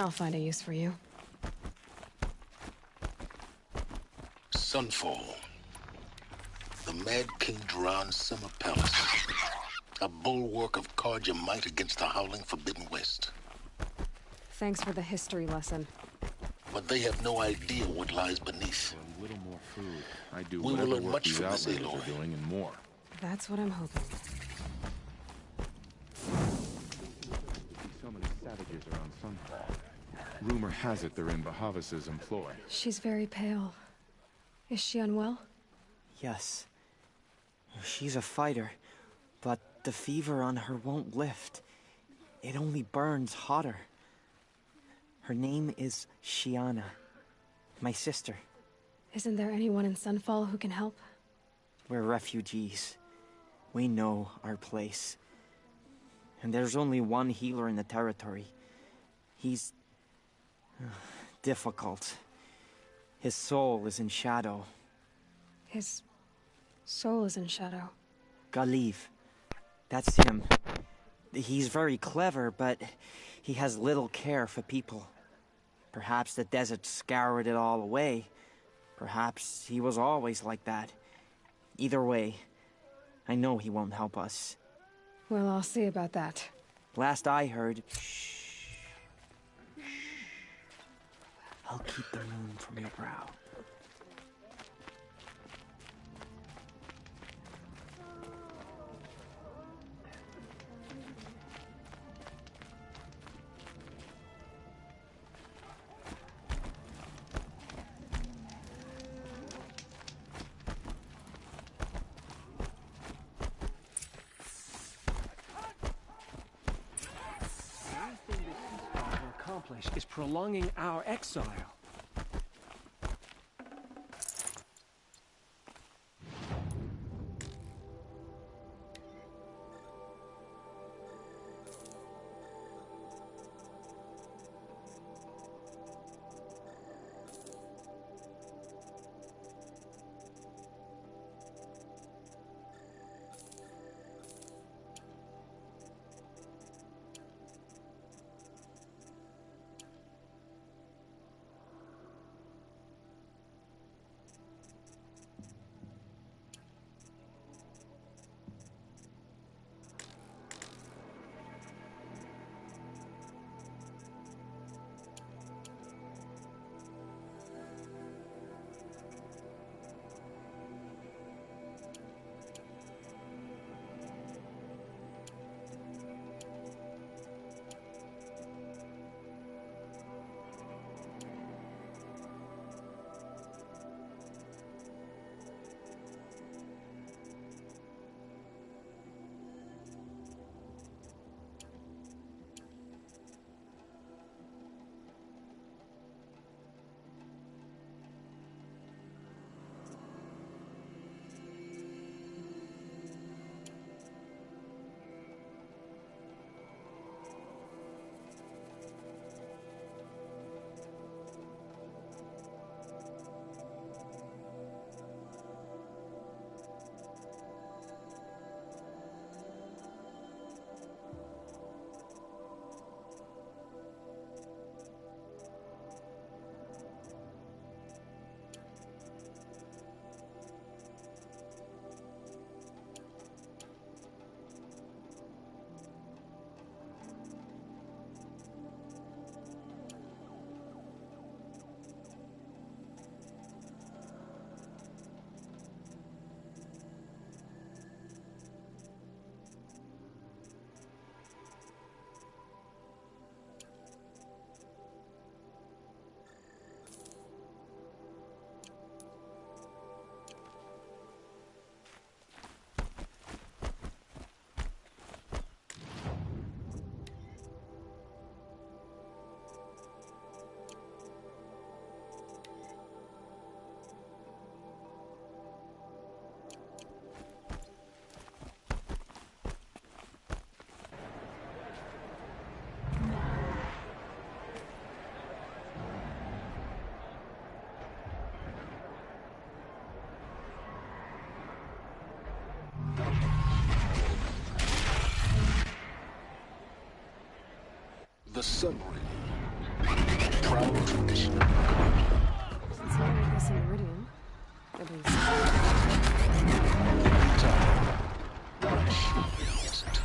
I'll find a use for you. Sunfall. The Mad King Jiran's summer palace. A bulwark of Carja might against the howling Forbidden West. Thanks for the history lesson. But they have no idea what lies beneath. For a little more food, I do We will whatever learn work much these from this, outlanders Aloy. are doing and more. That's what I'm hoping. So many savages around Sunfall. Rumor has it they're in Bahavas' employ. She's very pale. Is she unwell? Yes. She's a fighter, but the fever on her won't lift. It only burns hotter. Her name is Shiana, my sister. Isn't there anyone in Sunfall who can help? We're refugees. We know our place. And there's only one healer in the territory. He's difficult. His soul is in shadow. His soul is in shadow. Galiv. That's him. He's very clever, but he has little care for people. Perhaps the desert scoured it all away. Perhaps he was always like that. Either way, I know he won't help us. Well, I'll see about that. Last I heard... Shh. I'll keep the moon from your brow. Is prolonging our exile. The Sun Ring. proud tradition. It's not like this in Iridium. At least. What a shame, is it?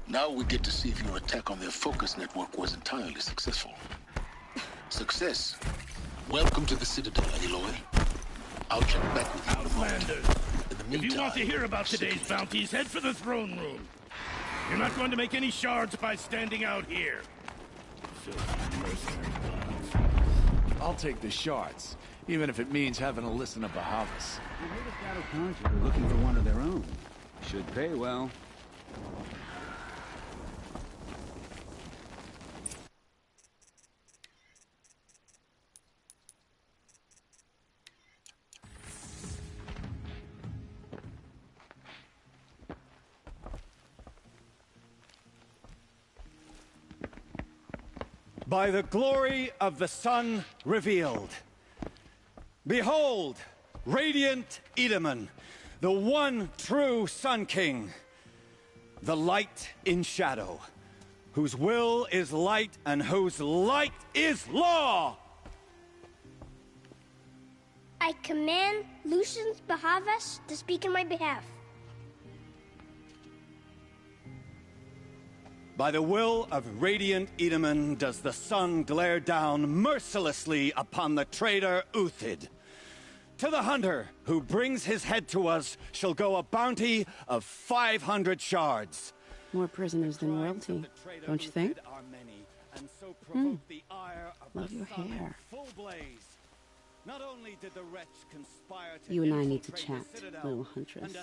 Now we get to see if your attack on their focus network was entirely successful. Success. Welcome to the Citadel, Aloy. I'll check back with you in a moment. Outlanders, In the if meantime, you want to hear about sit today's with bounties, head for the throne room. You're not going to make any shards by standing out here. Filthy mercenary gods. I'll take the shards, even if it means having to listen to Bahavas. I heard the Shadow Conjure are looking for one of their own. Should pay well. By the glory of the sun revealed. Behold, radiant Edaman, the one true Sun King, the light in shadow, whose will is light and whose light is law! I command Lucius Bahavas to speak in my behalf. By the will of radiant Edaman does the sun glare down mercilessly upon the traitor Uthid. To the hunter who brings his head to us shall go a bounty of 500 shards. More prisoners than royalty, don't you think? Love your hair. Not only did the wretch conspire to You and I need to chat, little huntress.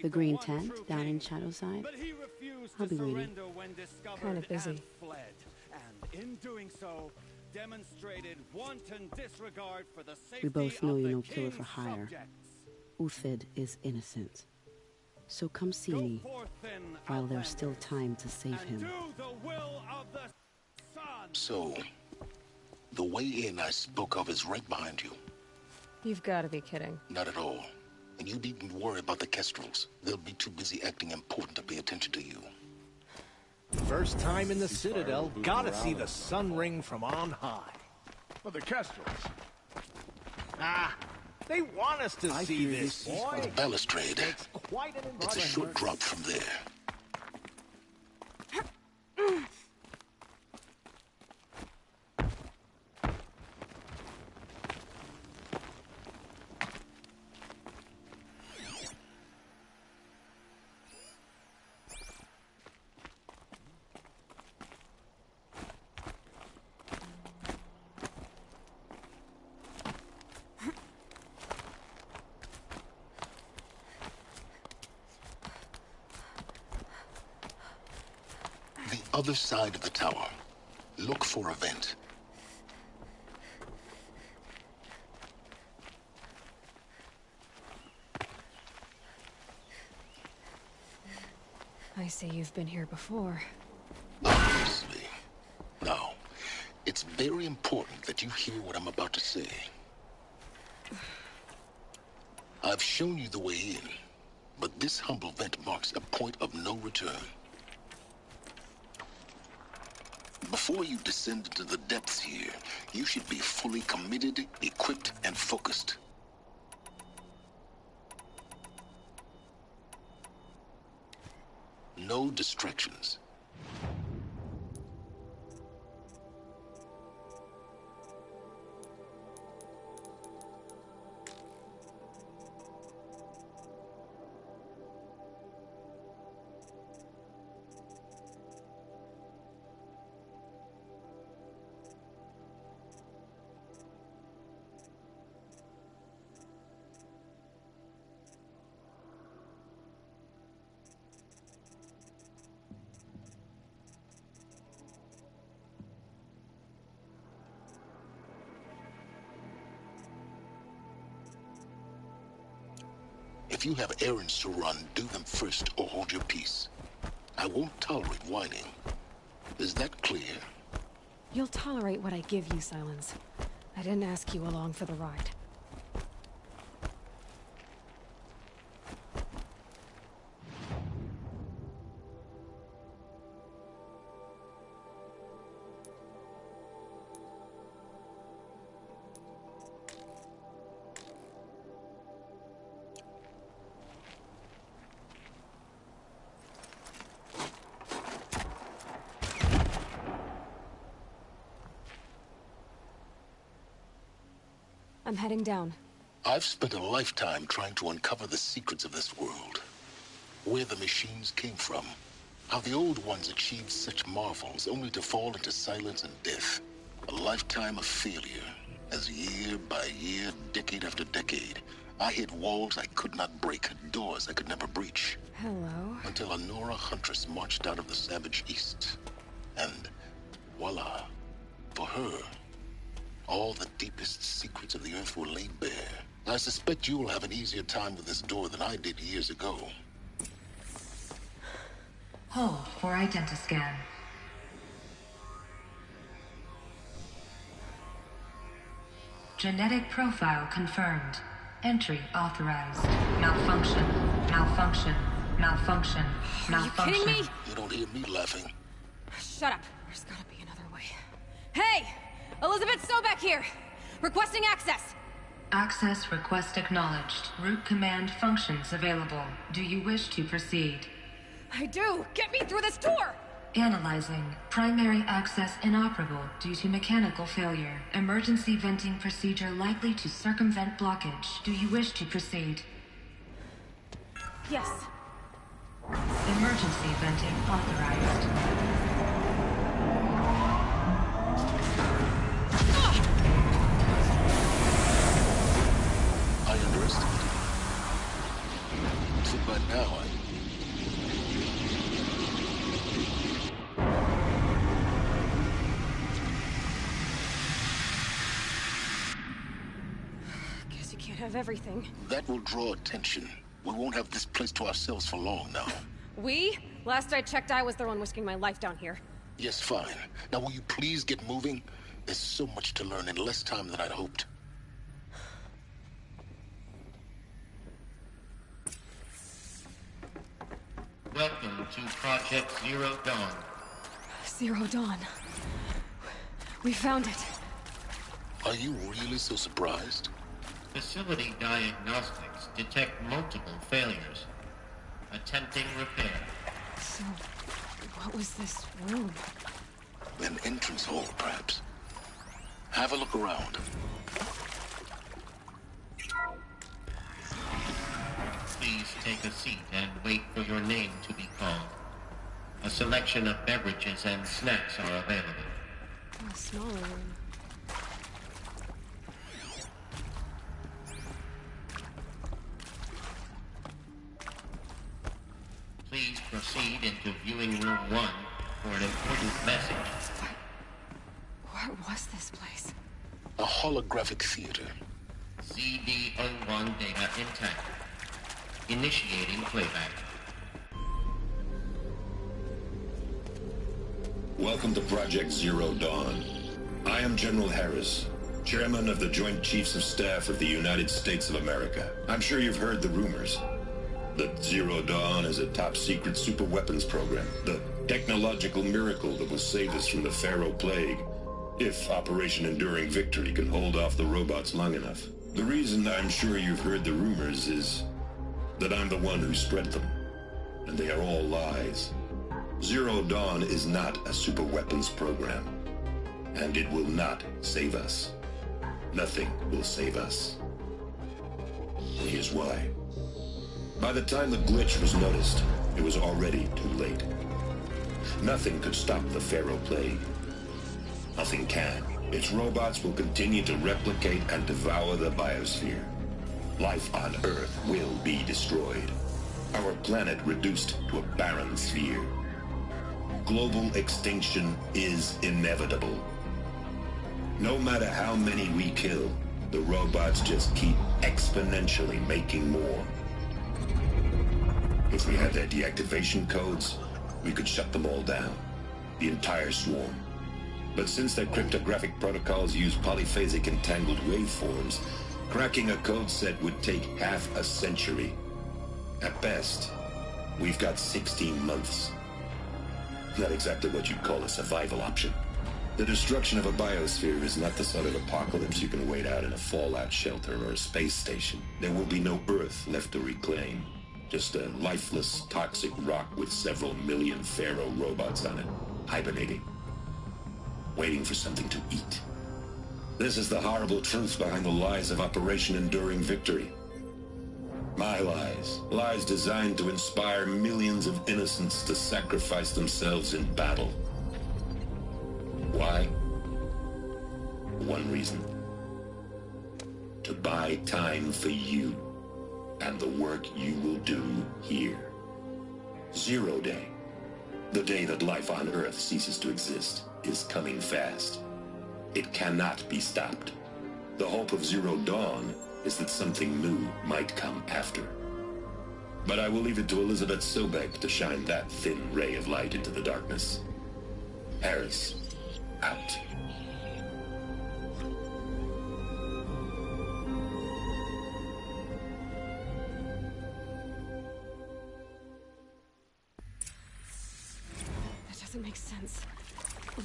The green tent down in Shadowside. I'll be waiting. Kind of busy. And in doing so, demonstrated wanton disregard for the safety We both know of you're the no killer for king's hire. subjects. Uthid is innocent. So come see me while there's still time to save him. Do the will of the sun. So, the way in I spoke of is right behind you. You've got to be kidding. Not at all. And you needn't worry about the Kestrels. They'll be too busy acting important to pay attention to you. First time in the Citadel, gotta see the sun ring from on high. Well, the Kestrels. Ah, they want us to I see fear this, this is boy. The balustrade. It's quite an It's a short drop from there. other side of the tower. Look for a vent. I see you've been here before. Obviously. Now, it's very important that you hear what I'm about to say. I've shown you the way in, but this humble vent marks a point of no return. Before you descend into the depths here, you should be fully committed, equipped, and focused. No distractions. If you have errands to run, do them first or hold your peace. I won't tolerate whining. Is that clear? You'll tolerate what I give you, Silence. I didn't ask you along for the ride. I'm heading down. I've spent a lifetime trying to uncover the secrets of this world. Where the machines came from. How the old ones achieved such marvels only to fall into silence and death. A lifetime of failure. As year by year, decade after decade, I hit walls I could not break, doors I could never breach. Hello? Until a Nora huntress marched out of the savage east. And voila. For her, all the deepest secrets of the Earth were laid bare. I suspect you will have an easier time with this door than I did years ago. Hold for identiscan. Genetic profile confirmed. Entry authorized. Malfunction. Malfunction. Malfunction. Malfunction. Are you kidding me? You don't hear me laughing. Shut up. There's gotta be another way. Hey! Elizabeth Sobek here! Requesting access! Access request acknowledged. Root command functions available. Do you wish to proceed? I do! Get me through this door! Analyzing. Primary access inoperable due to mechanical failure. Emergency venting procedure likely to circumvent blockage. Do you wish to proceed? Yes. Emergency venting authorized. I underestimated you. So by now, Guess you can't have everything. That will draw attention. We won't have this place to ourselves for long now. We? Last I checked, I was the one risking my life down here. Yes, fine. Now will you please get moving? There's so much to learn in less time than I'd hoped. Welcome to Project Zero Dawn. Zero Dawn. We found it. Are you really so surprised? Facility diagnostics detect multiple failures. Attempting repair. So, what was this room? An entrance hall, perhaps. Have a look around. Please take a seat and wait for your name to be called. A selection of beverages and snacks are available. A smaller room. Please proceed into viewing room 1 for an important message. What was this place? A holographic theater. CD-01 data intact. Initiating playback. Welcome to Project Zero Dawn. I am General Harris, Chairman of the Joint Chiefs of Staff of the United States of America. I'm sure you've heard the rumors that Zero Dawn is a top-secret superweapons program, the technological miracle that will save us from the Pharaoh Plague, if Operation Enduring Victory can hold off the robots long enough. The reason I'm sure you've heard the rumors is that I'm the one who spread them, and they are all lies. Zero Dawn is not a superweapons program, and it will not save us. Nothing will save us. And here's why. By the time the glitch was noticed, it was already too late. Nothing could stop the Pharaoh Plague. Nothing can. Its robots will continue to replicate and devour the biosphere. Life on Earth will be destroyed. Our planet reduced to a barren sphere. Global extinction is inevitable. No matter how many we kill, the robots just keep exponentially making more. If we had their deactivation codes, we could shut them all down. The entire swarm. But since their cryptographic protocols use polyphasic entangled waveforms, cracking a code set would take half a century. At best, we've got 16 months. Not exactly what you'd call a survival option. The destruction of a biosphere is not the sort of apocalypse you can wait out in a fallout shelter or a space station. There will be no Earth left to reclaim. Just a lifeless, toxic rock with several million Pharaoh robots on it, hibernating, waiting for something to eat. This is the horrible truth behind the lies of Operation Enduring Victory. My lies. Lies designed to inspire millions of innocents to sacrifice themselves in battle. Why? One reason. To buy time for you and the work you will do here. Zero Day, the day that life on Earth ceases to exist, is coming fast. It cannot be stopped. The hope of Zero Dawn is that something new might come after. But I will leave it to Elizabeth Sobek to shine that thin ray of light into the darkness. Harris, out. That doesn't make sense.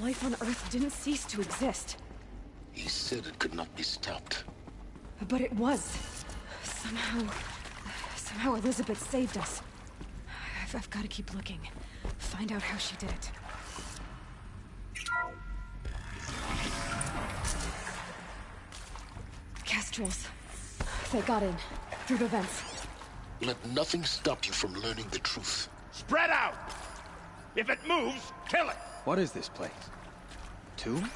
Life on Earth didn't cease to exist. He said it could not be stopped. But it was. Somehow Elizabeth saved us. I've got to keep looking. Find out how she did it. Kestrels. They got in. Through the vents. Let nothing stop you from learning the truth. Spread out! If it moves, kill it! What is this place? Tomb?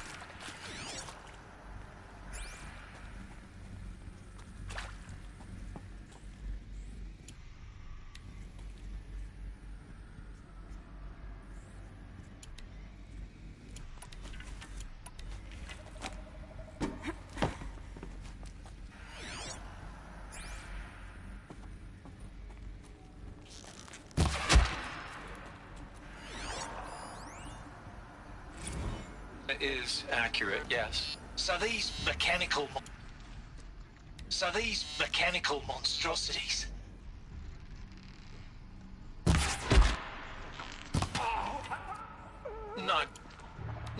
Is accurate, yes. So these mechanical monstrosities.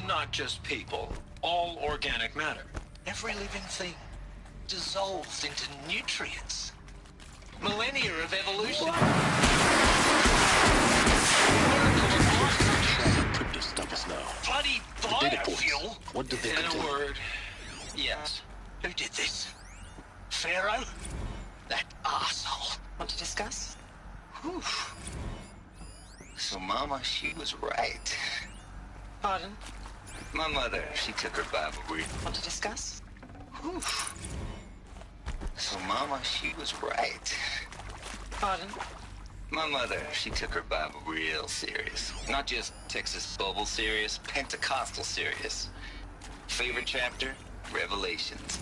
Not just people. All organic matter. Every living thing dissolved into nutrients. Millennia of evolution. Crypto stop us now. Bloody biofuel? What did they contain? In a word, yes. Who did this? Pharaoh? That arsehole. Want to discuss? Whew. So Mama, she was right. Pardon? My mother, she took her Bible reading. Want to discuss? Whew. So Mama, she was right. Pardon? My mother, she took her Bible real serious. Not just Texas bubble serious, Pentecostal serious. Favorite chapter? Revelations.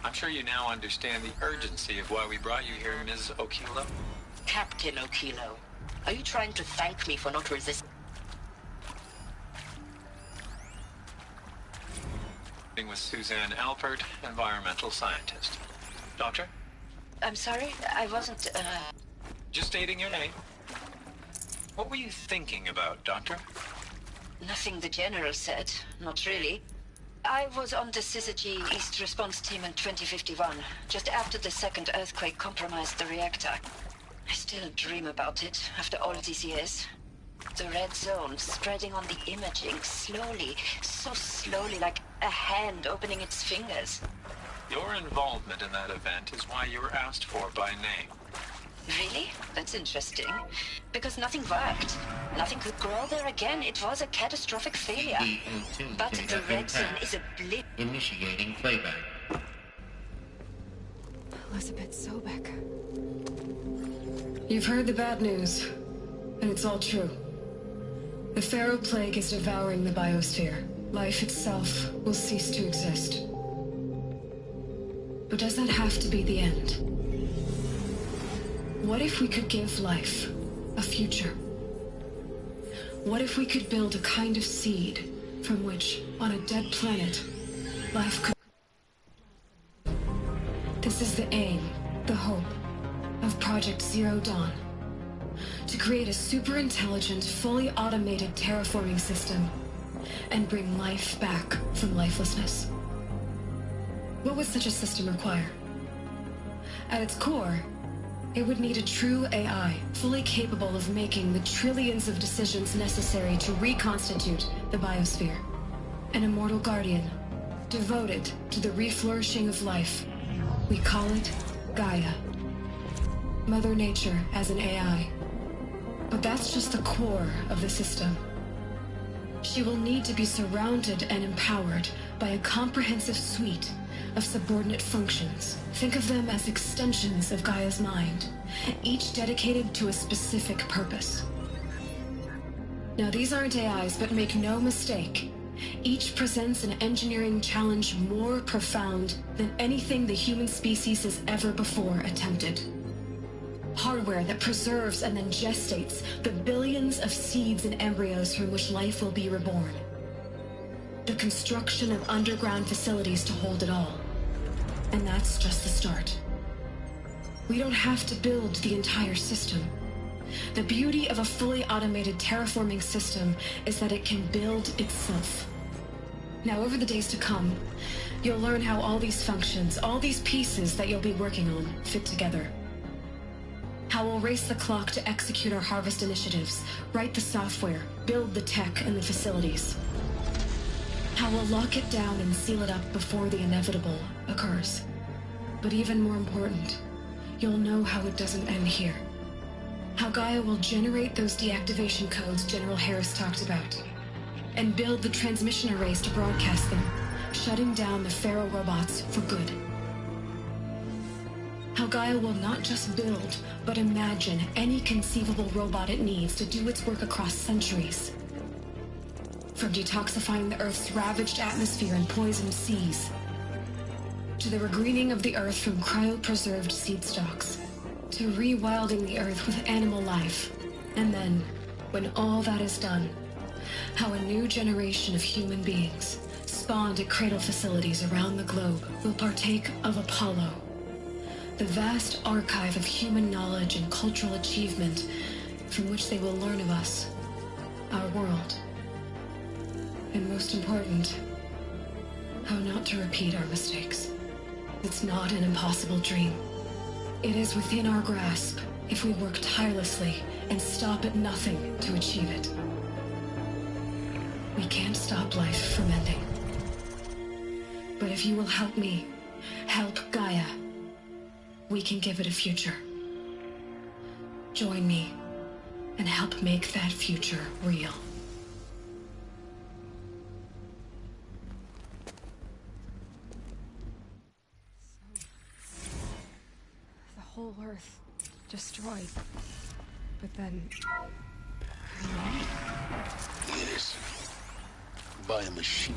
I'm sure you now understand the urgency of why we brought you here, Ms. Okilo. Captain Okilo, are you trying to thank me for not resisting? With Suzanne Alpert, environmental scientist. Doctor? I'm sorry, I wasn't, Just stating your name. What were you thinking about, Doctor? Nothing the General said, not really. I was on the Syzygy East Response Team in 2051, just after the second earthquake compromised the reactor. I still dream about it, after all these years. The red zone spreading on the imaging, slowly, so slowly, like a hand opening its fingers. Your involvement in that event is why you were asked for by name. Really? That's interesting. Because nothing worked. Nothing could grow there again. It was a catastrophic failure. But the red zone is a blip. Initiating playback. Elizabeth Sobek. You've heard the bad news, and it's all true. The Pharaoh Plague is devouring the biosphere. Life itself will cease to exist. But does that have to be the end? What if we could give life a future? What if we could build a kind of seed from which, on a dead planet, life could... This is the aim, the hope, of Project Zero Dawn. To create a super-intelligent, fully automated terraforming system and bring life back from lifelessness. What would such a system require? At its core, it would need a true AI, fully capable of making the trillions of decisions necessary to reconstitute the biosphere. An immortal guardian, devoted to the reflourishing of life. We call it Gaia. Mother Nature as an AI. But that's just the core of the system. She will need to be surrounded and empowered by a comprehensive suite of subordinate functions. Think of them as extensions of Gaia's mind, each dedicated to a specific purpose. Now, these aren't AIs, but make no mistake, each presents an engineering challenge more profound than anything the human species has ever before attempted. Hardware that preserves and then gestates the billions of seeds and embryos from which life will be reborn. The construction of underground facilities to hold it all. And that's just the start. We don't have to build the entire system. The beauty of a fully automated terraforming system is that it can build itself. Now, over the days to come, you'll learn how all these functions, all these pieces that you'll be working on, fit together. How we'll race the clock to execute our harvest initiatives, write the software, build the tech and the facilities. How we'll lock it down and seal it up before the inevitable occurs. But even more important, you'll know how it doesn't end here. How Gaia will generate those deactivation codes General Harris talked about, and build the transmission arrays to broadcast them, shutting down the Pharaoh robots for good. How Gaia will not just build, but imagine any conceivable robot it needs to do its work across centuries. From detoxifying the Earth's ravaged atmosphere and poisoned seas, to the regreening of the Earth from cryopreserved seed stalks, to rewilding the Earth with animal life. And then, when all that is done, how a new generation of human beings, spawned at cradle facilities around the globe, will partake of Apollo, the vast archive of human knowledge and cultural achievement from which they will learn of us, our world. And most important, how not to repeat our mistakes. It's not an impossible dream. It is within our grasp if we work tirelessly and stop at nothing to achieve it. We can't stop life from ending. But if you will help me, help Gaia, we can give it a future. Join me and help make that future real. The whole Earth destroyed. But then... by a machine.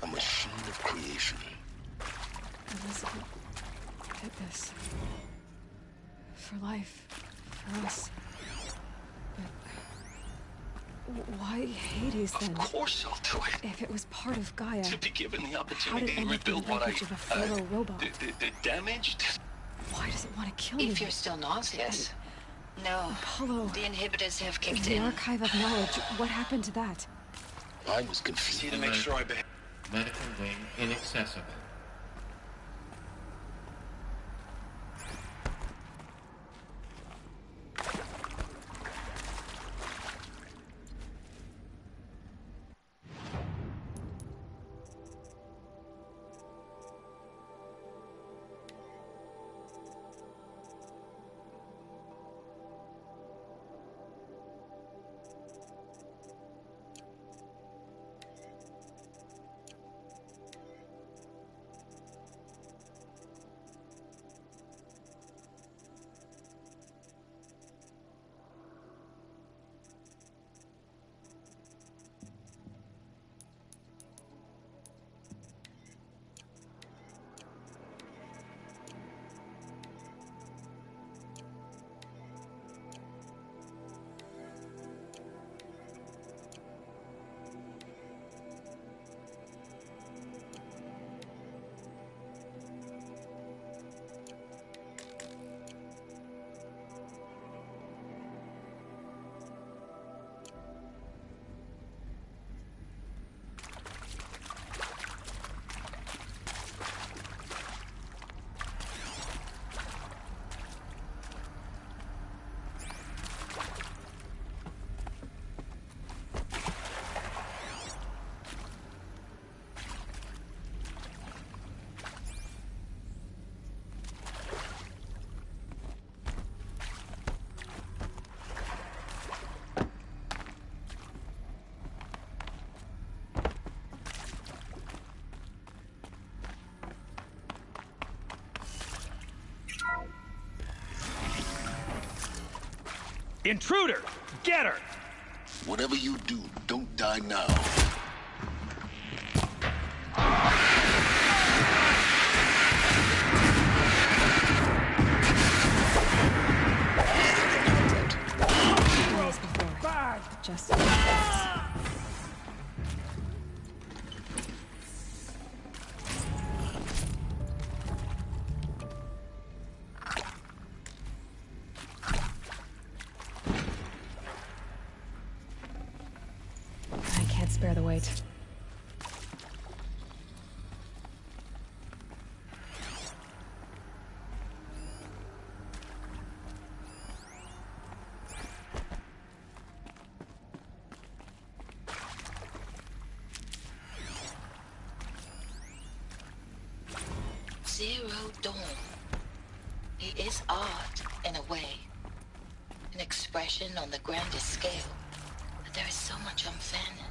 A machine of creation. Elizabeth did this. For life. For us. But why Hades then? Of course I'll do it. If it was part of Gaia, To be given the how opportunity did it to end up in the rebuild what I wreckage of a fellow robot? Damaged. Why does it want to kill me? If you're still nauseous. No. Apollo. The inhibitors have kicked The in. archive of knowledge. What happened to that? I was confused. See to make sure I behave. Medical wing inaccessible. Intruder! Get her! Whatever you do, don't die now. Just I can't spare the weight. Zero Dawn. It is art, in a way. An expression on the grandest scale. But there is so much unfairness.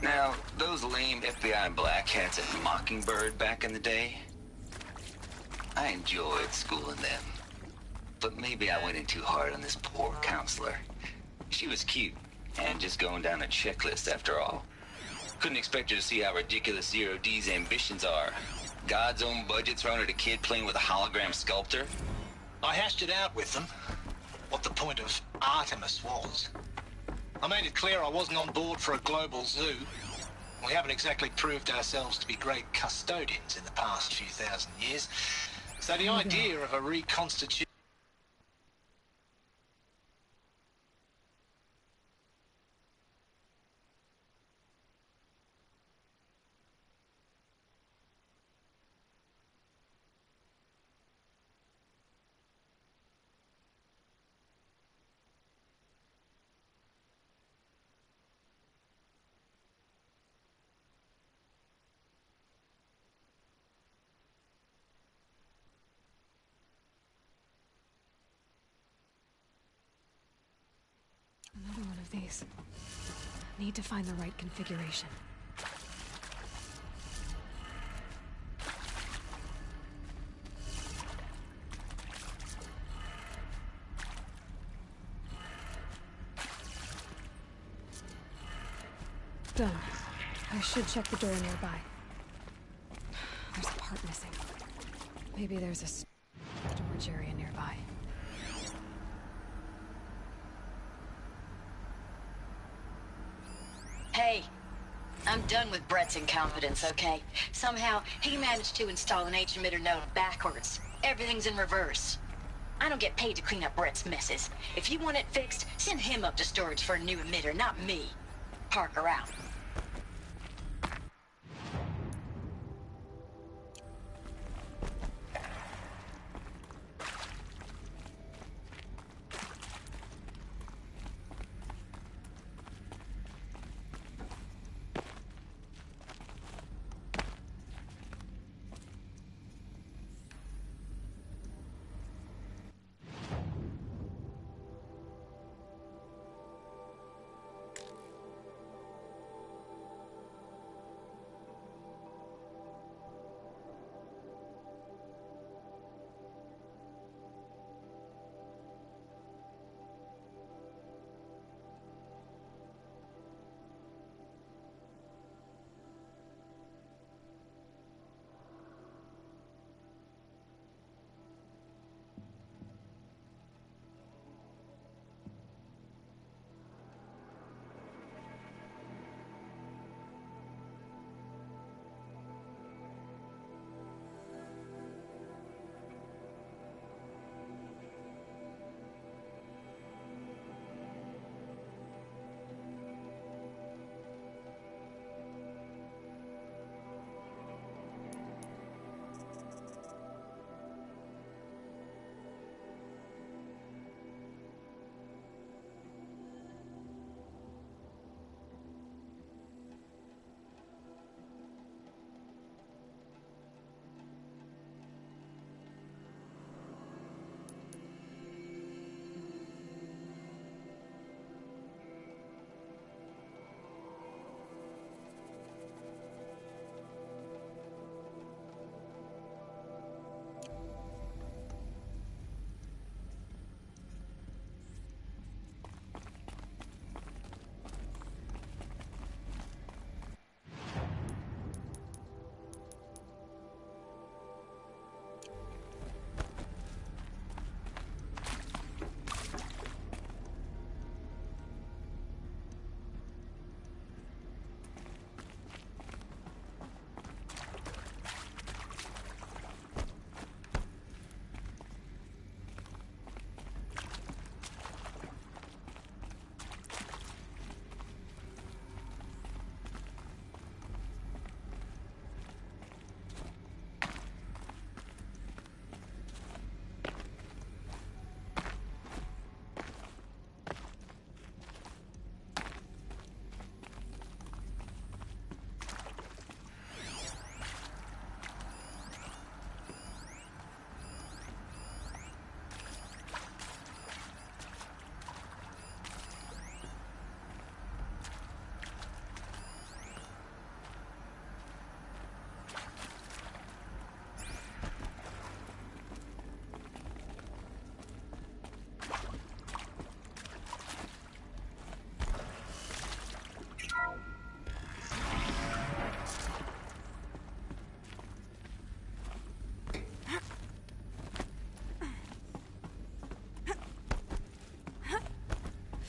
Now, those lame FBI black hats at Mockingbird back in the day, I enjoyed schooling them. But maybe I went in too hard on this poor counselor. She was cute, and just going down a checklist after all. Couldn't expect her to see how ridiculous Zero D's ambitions are. God's own budget thrown at a kid playing with a hologram sculptor? I hashed it out with them, what the point of Artemis was. I made it clear I wasn't on board for a global zoo. We haven't exactly proved ourselves to be great custodians in the past few thousand years. So the idea of a reconstitution... Another one of these. Need to find the right configuration. Done. I should check the door nearby. There's a part missing. Maybe there's a storage area nearby. Hey, I'm done with Brett's incompetence, okay? Somehow, he managed to install an H-emitter node backwards. Everything's in reverse. I don't get paid to clean up Brett's messes. If you want it fixed, send him up to storage for a new emitter, not me. Parker out.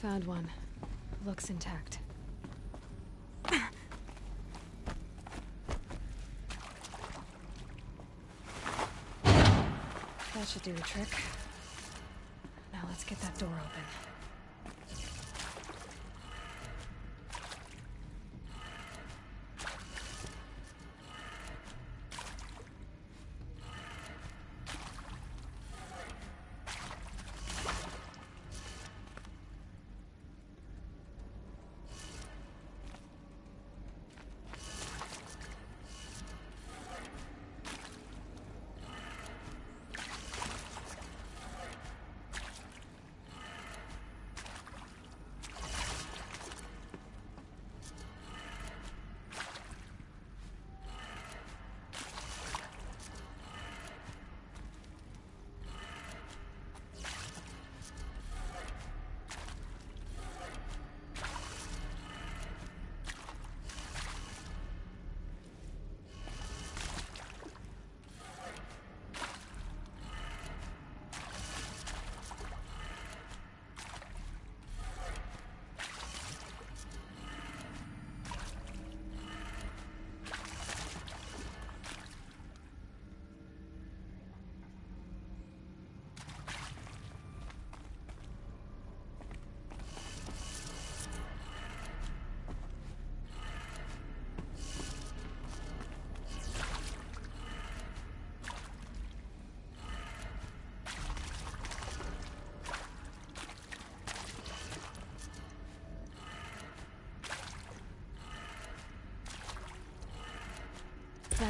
Found one. Looks intact. That should do the trick. Now let's get that door open.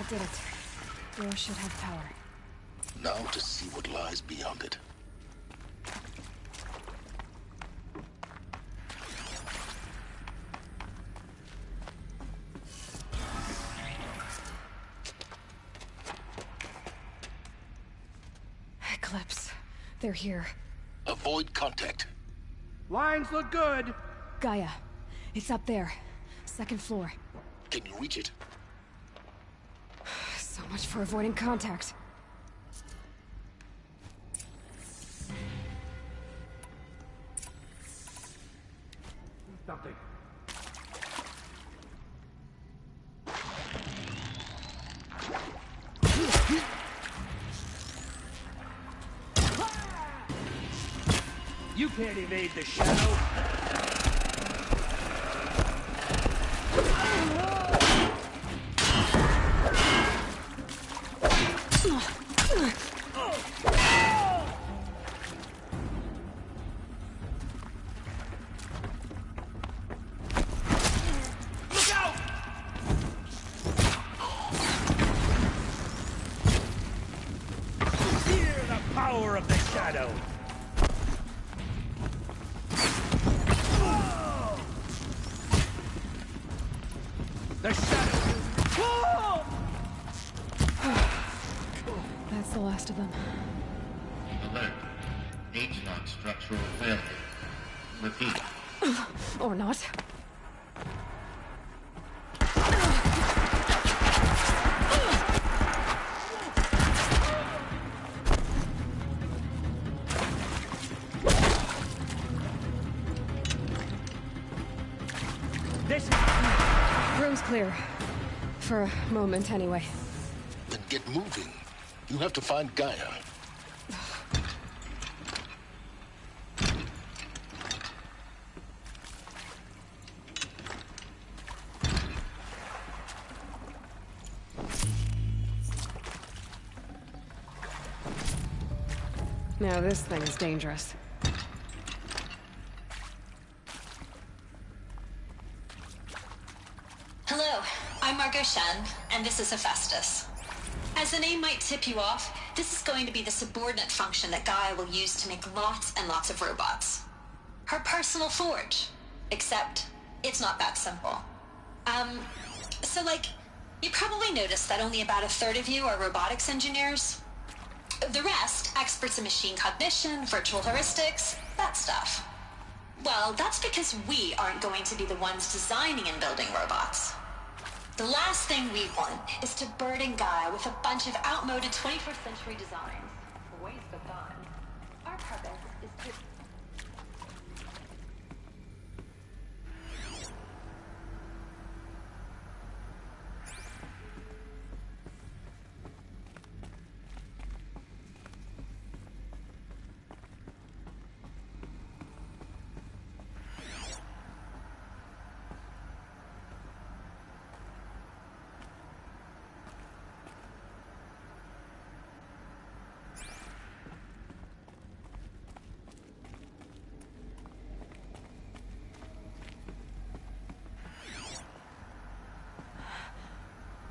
That did it. Door should have power. Now to see what lies beyond it. Eclipse. They're here. Avoid contact. Lines look good. Gaia. It's up there. Second floor. Can you reach it? So much for avoiding contact. Something. You can't evade the shadow. Power of the shadow. The shadow. That's the last of them. Alert. H-lock structural failure. Repeat. Or not. Room's clear. For a moment, anyway. Then get moving. You have to find Gaia. Now this thing's dangerous. Hello, I'm Margot Shen, and this is Hephaestus. As the name might tip you off, this is going to be the subordinate function that Gaia will use to make lots and lots of robots. Her personal forge. Except, it's not that simple. You probably noticed that only about a third of you are robotics engineers. The rest, experts in machine cognition, virtual heuristics, that stuff. Well, that's because we aren't going to be the ones designing and building robots. The last thing we want is to burden Gaia with a bunch of outmoded 21st century designs. A waste of time. Our purpose is to...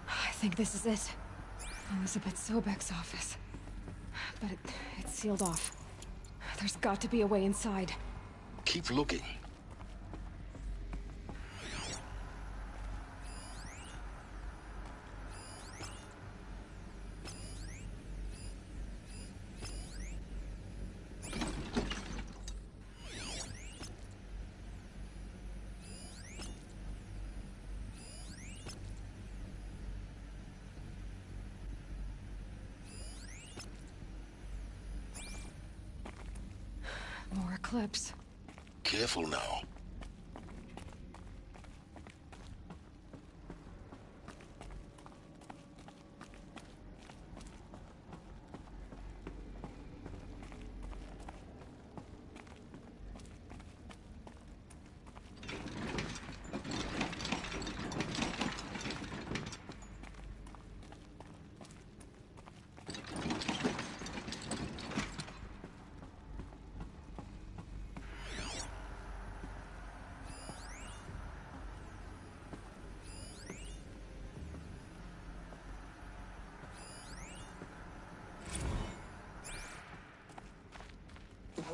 I think this is it. Elizabeth Sobek's office. But it's sealed off. There's got to be a way inside. Keep looking. More Eclipse. Careful now.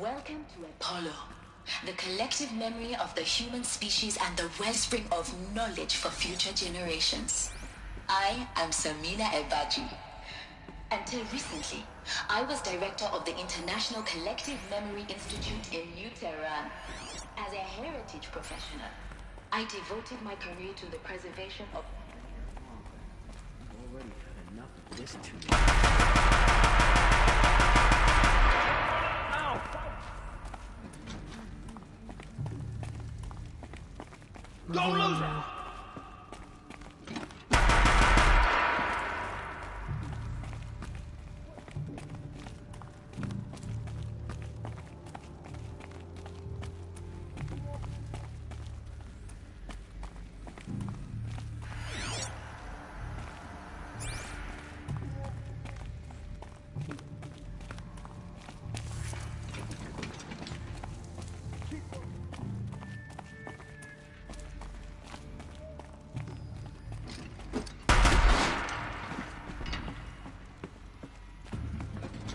Welcome to Apollo, the collective memory of the human species and the wellspring of knowledge for future generations. I am Samina Ebaji. Until recently, I was director of the International Collective Memory Institute in New Tehran. As a heritage professional, I devoted my career to the preservation of... I've already had enough of this too. Go, loser!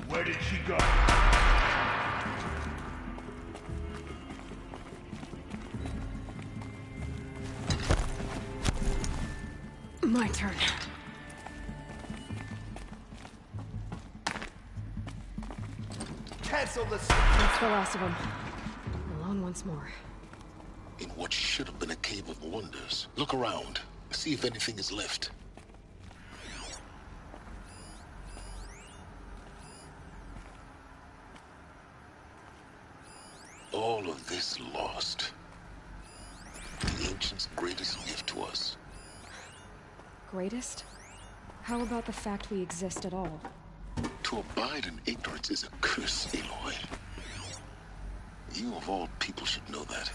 Where did she go? My turn. Cancel this. That's the last of them. Alone once more. In what should have been a cave of wonders. Look around. See if anything is left. All of this lost. The ancients' greatest gift to us. Greatest? How about the fact we exist at all? To abide in ignorance is a curse, Aloy. You of all people should know that.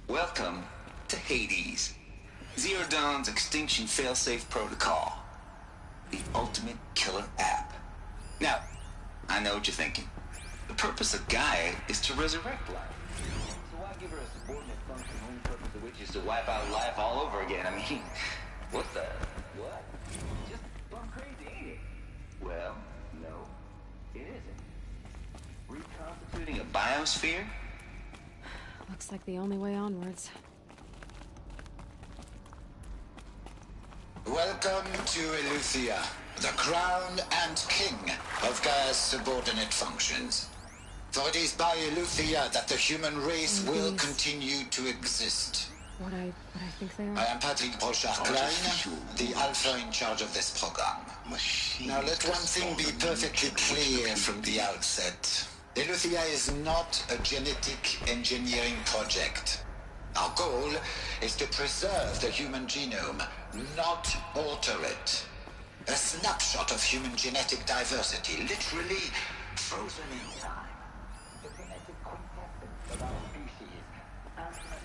Welcome to Hades, Zero Dawn's extinction failsafe protocol. The ultimate killer app. Now, I know what you're thinking. The purpose of Gaia is to resurrect life. So why give her a subordinate function, the only purpose of which is to wipe out life all over again? I mean, what the? What? Just plumb crazy, ain't it? Well, no. It isn't. Reconstituting a biosphere? Looks like the only way onwards. Welcome to Eleuthia, the crown and king of Gaia's subordinate functions. For it is by Eleuthia that the human race will continue to exist. What I think they are? I am Patrick Brochard-Klein, the Alpha in charge of this program. Now let one thing be perfectly clear from the outset. Eleuthia is not a genetic engineering project. Our goal is to preserve the human genome, not alter it. A snapshot of human genetic diversity, literally frozen in time. The genetic quintessence of our species,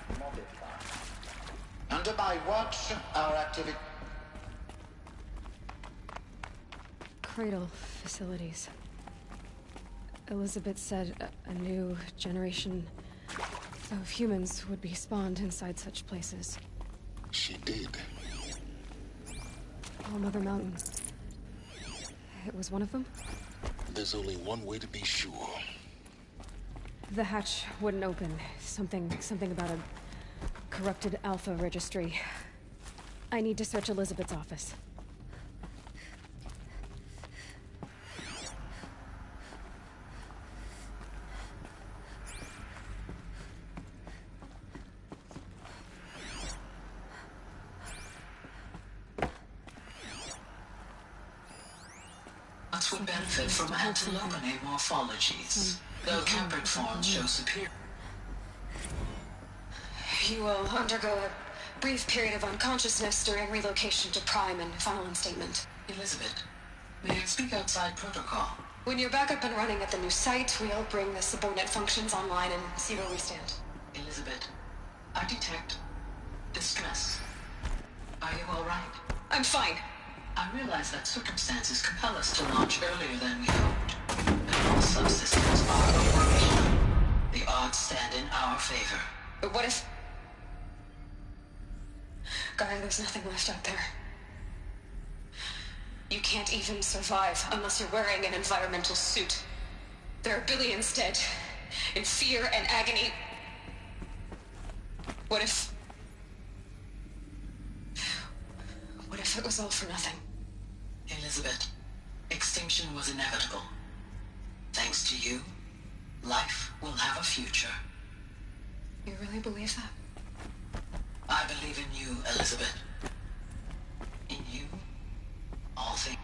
unmodified. Under my watch, our activity... Cradle facilities. Elizabeth said a new generation of humans would be spawned inside such places. She did. All Mother Mountain. It was one of them? There's only one way to be sure. The hatch wouldn't open. Something about a corrupted Alpha registry. I need to search Elizabeth's office. Would benefit from antilopinae morphologies, though Capricorn show superior. You will undergo a brief period of unconsciousness during relocation to Prime and final instatement. Elizabeth, may I speak outside protocol? When you're back up and running at the new site, we'll bring the subordinate functions online and see where we stand. Elizabeth, I detect distress. Are you all right? I'm fine. I realize that circumstances compel us to launch earlier than we hoped, but all subsystems are operational. The odds stand in our favor. But what if... Gaia, there's nothing left out there. You can't even survive unless you're wearing an environmental suit. There are billions dead, in fear and agony. What if it was all for nothing? Elizabeth, extinction was inevitable. Thanks to you, life will have a future. You really believe that? I believe in you, Elizabeth. In you, all things.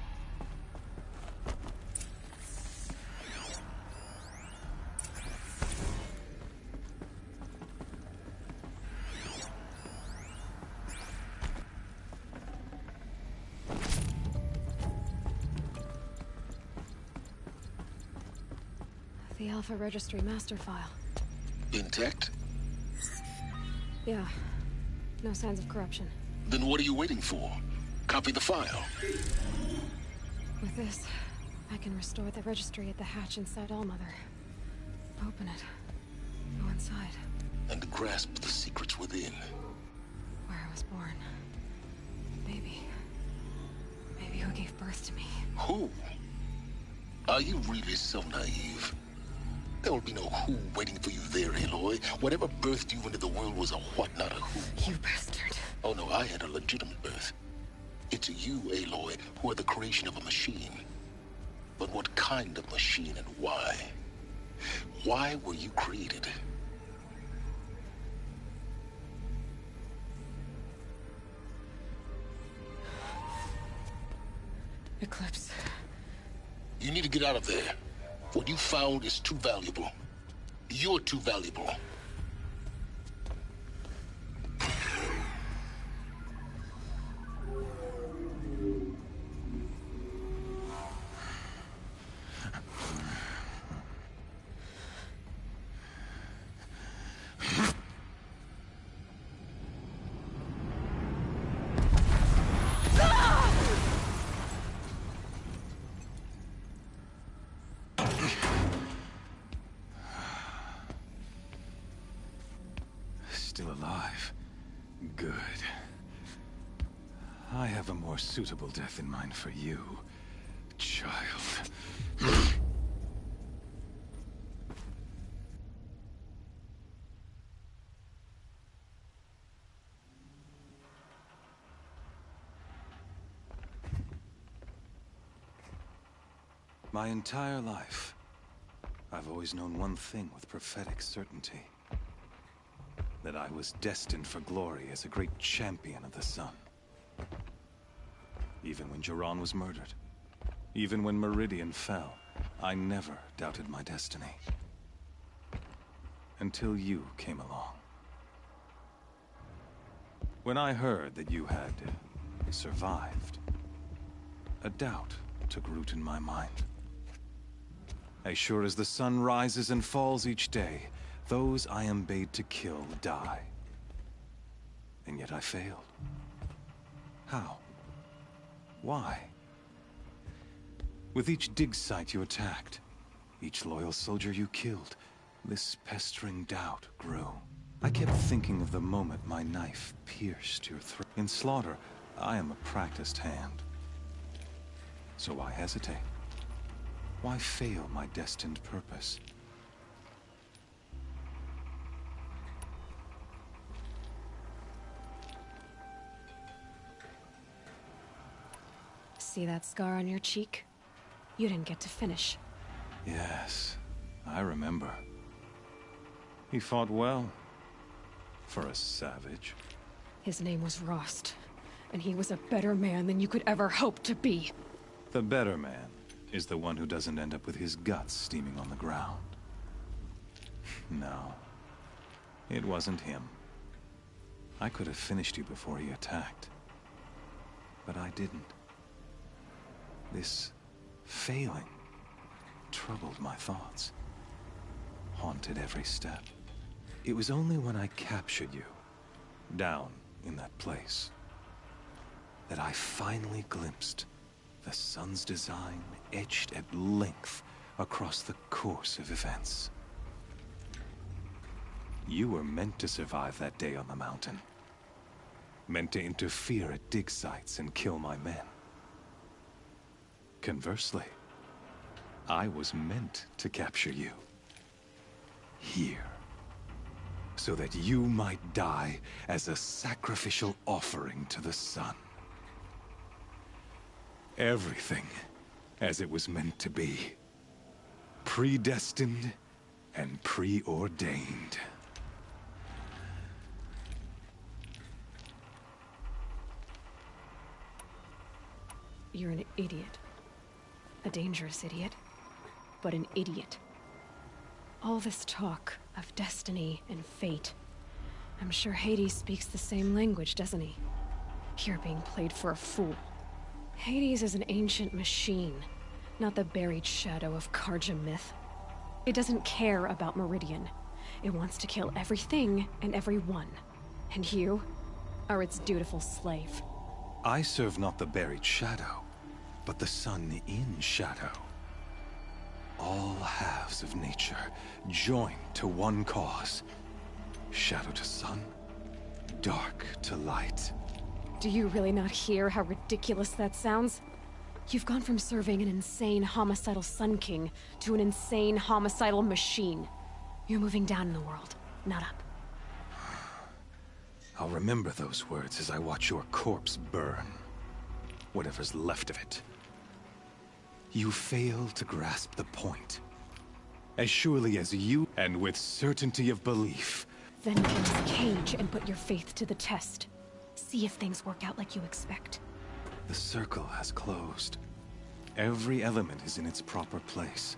The Alpha Registry master file. Intact? Yeah. No signs of corruption. Then what are you waiting for? Copy the file. With this, I can restore the registry at the hatch inside Allmother. Open it. Go inside. And grasp the secrets within. Where I was born. Maybe who gave birth to me. Who? Are you really so naive? There will be no who waiting for you there, Aloy. Whatever birthed you into the world was a what, not a who. You bastard. Oh no, I had a legitimate birth. It's you, Aloy, who are the creation of a machine. But what kind of machine and why? Why were you created? Eclipse. You need to get out of there. What you found is too valuable. You're too valuable. Still alive. Good. I have a more suitable death in mind for you, child. My entire life, I've always known one thing with prophetic certainty. That I was destined for glory as a great champion of the sun. Even when Jiran was murdered, even when Meridian fell, I never doubted my destiny. Until you came along. When I heard that you had survived, a doubt took root in my mind. As sure as the sun rises and falls each day, those I am bade to kill die. And yet I failed. How? Why? With each dig site you attacked, each loyal soldier you killed, this pestering doubt grew. I kept thinking of the moment my knife pierced your throat. In slaughter, I am a practiced hand. So why hesitate? Why fail my destined purpose? See that scar on your cheek? You didn't get to finish. Yes, I remember. He fought well. For a savage. His name was Rost, and he was a better man than you could ever hope to be. The better man is the one who doesn't end up with his guts steaming on the ground. No, it wasn't him. I could have finished you before he attacked. But I didn't. This failing troubled my thoughts, haunted every step. It was only when I captured you, down in that place, that I finally glimpsed the sun's design etched at length across the course of events. You were meant to survive that day on the mountain. Meant to interfere at dig sites and kill my men. Conversely, I was meant to capture you. Here. So that you might die as a sacrificial offering to the sun. Everything as it was meant to be. Predestined and preordained. You're an idiot. A dangerous idiot, but an idiot. All this talk of destiny and fate. I'm sure Hades speaks the same language, doesn't he? You're being played for a fool. Hades is an ancient machine, not the buried shadow of Karja myth. It doesn't care about Meridian. It wants to kill everything and everyone. And you are its dutiful slave. I serve not the buried shadow, but the sun in shadow. All halves of nature joined to one cause. Shadow to sun, dark to light. Do you really not hear how ridiculous that sounds? You've gone from serving an insane homicidal Sun King to an insane homicidal machine. You're moving down in the world, not up. I'll remember those words as I watch your corpse burn. Whatever's left of it. You fail to grasp the point. As surely as you, and with certainty of belief. Then get in this cage and put your faith to the test. See if things work out like you expect. The circle has closed. Every element is in its proper place.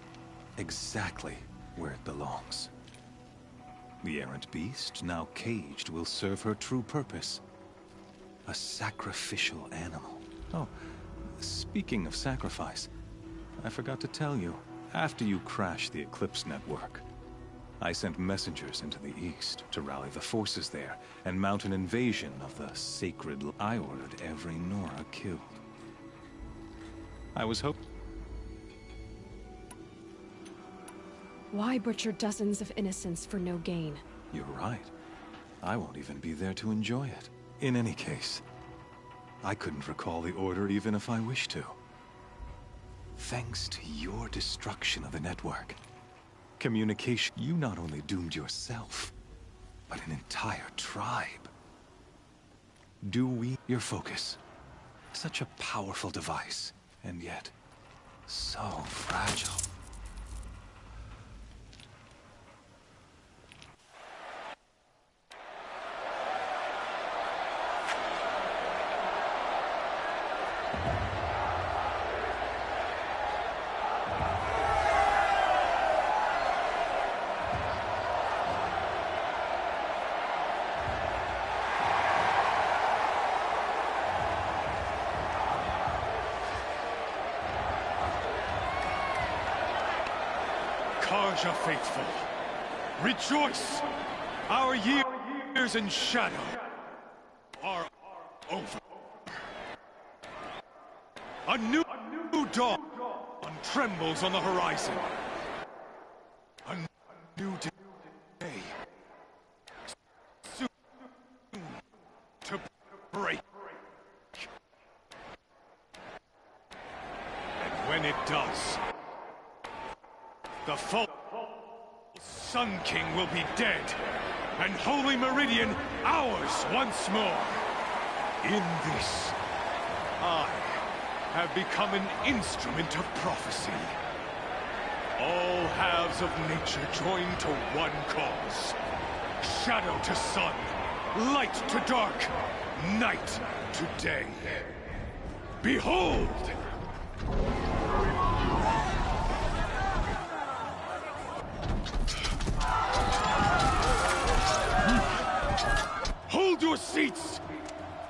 Exactly where it belongs. The errant beast, now caged, will serve her true purpose. A sacrificial animal. Oh, speaking of sacrifice, I forgot to tell you. After you crashed the Eclipse network, I sent messengers into the east to rally the forces there and mount an invasion of the sacred... I ordered every Nora killed. I was hoping... Why butcher dozens of innocents for no gain? You're right. I won't even be there to enjoy it. In any case, I couldn't recall the order even if I wished to. Thanks to your destruction of the network, communication, you not only doomed yourself, but an entire tribe. Your focus. Such a powerful device, and yet, So fragile. Karja faithful, rejoice! Our years in shadow are over. A new dawn trembles on the horizon. A new day soon to break. And when it does, the false Sun King will be dead, and Holy Meridian ours once more. In this, I have become an instrument of prophecy. All halves of nature join to one cause. Shadow to sun, light to dark, night to day. Behold! Hold your seats!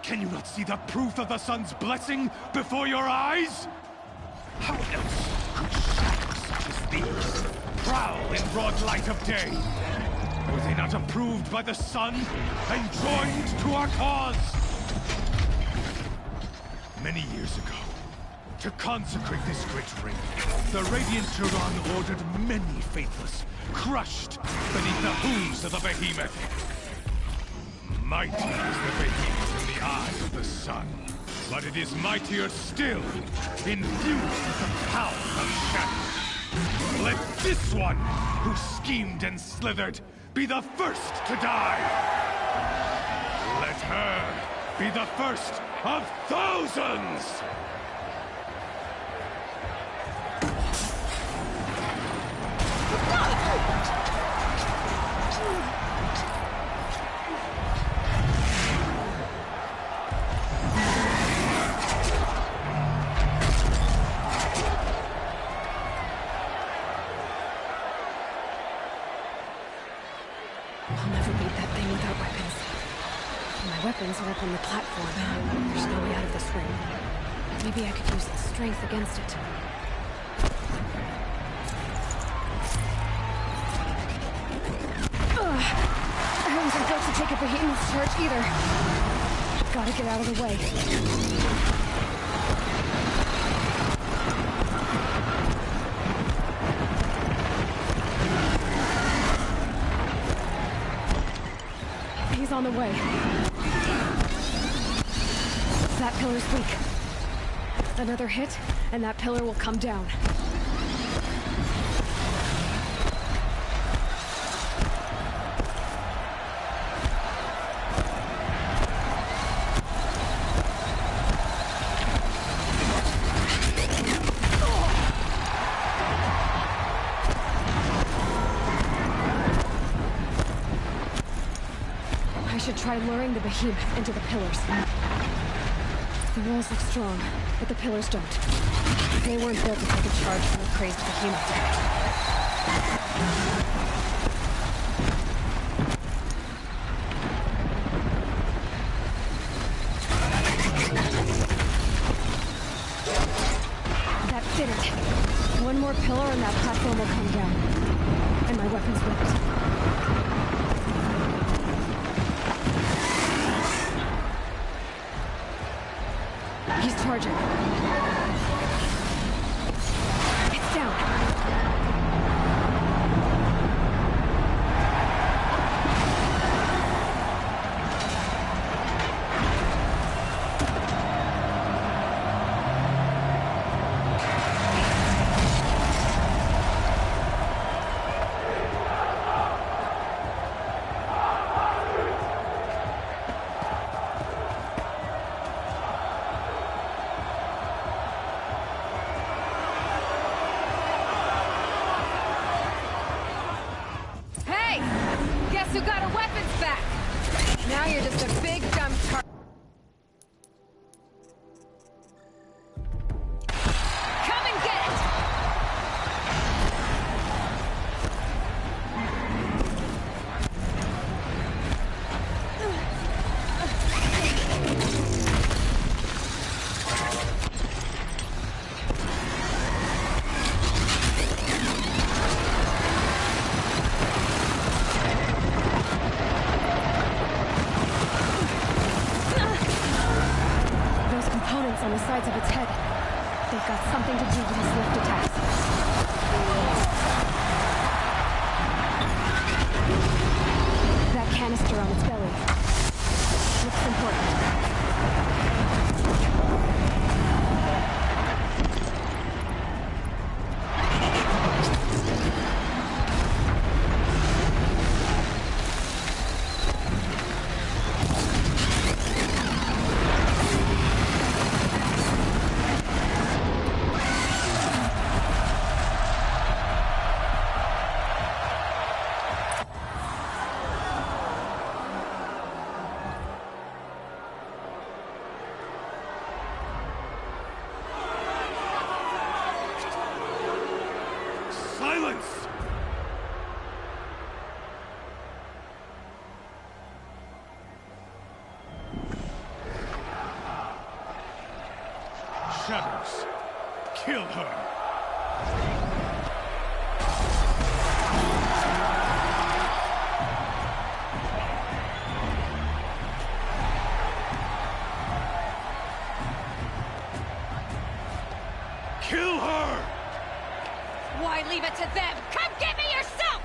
Can you not see the proof of the sun's blessing before your eyes? How else could shadows such as these prowl in broad light of day? Were they not approved by the sun and joined to our cause? Many years ago, to consecrate this great ring, the Radiant Turan ordered many faithless, crushed beneath the hooves of the behemoth. Mighty is the behemoth in the eyes of the sun, but it is mightier still, infused with the power of shadow. Let this one, who schemed and slithered, be the first to die! Let her be the first of thousands! Weapons are up on the platform. There's no way out of this ring. Maybe I could use its strength against it. I haven't built to take a behemoth's charge either. Gotta get out of the way. He's on the way. That pillar's weak. Another hit, and that pillar will come down. I should try luring the behemoth into the pillars. The walls look strong, but the pillars don't. They weren't built to take a charge from a crazed behemoth. That did it. One more pillar and that platform will come down. And my weapon's with it. He's charging. It's down. Now you're just a big dumb tar- Come and get it! On the sides of its head. They've got something to do with his lift attacks. That canister on its belly looks important. Shadows, kill her! Kill her! Why leave it to them? Come get me yourself!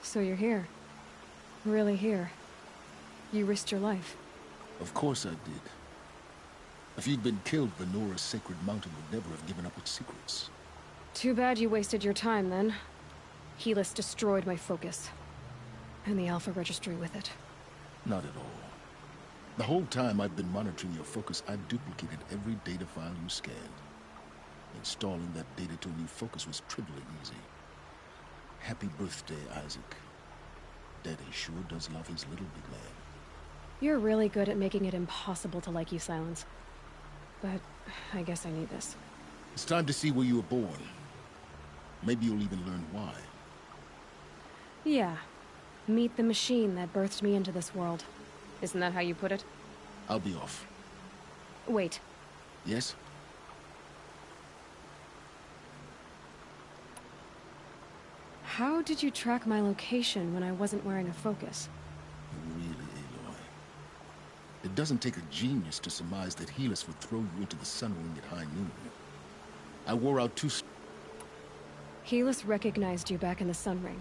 So you're here. Really here. You risked your life. Of course I did. If you'd been killed, the Nora's Sacred Mountain would never have given up its secrets. Too bad you wasted your time, then. Helis destroyed my focus. And the Alpha Registry with it. Not at all. The whole time I've been monitoring your focus, I've duplicated every data file you scanned. Installing that data to a new focus was trivially easy. Happy birthday, Isaac. Daddy sure does love his little big man. You're really good at making it impossible to like you, Silence. But I guess I need this. It's time to see where you were born. Maybe you'll even learn why. Yeah. Meet the machine that birthed me into this world. Isn't that how you put it? I'll be off. Wait. Yes? How did you track my location when I wasn't wearing a focus? Really, Aloy? It doesn't take a genius to surmise that Helis would throw you into the Sun Ring at high noon. I wore out two... Helis recognized you back in the Sun Ring.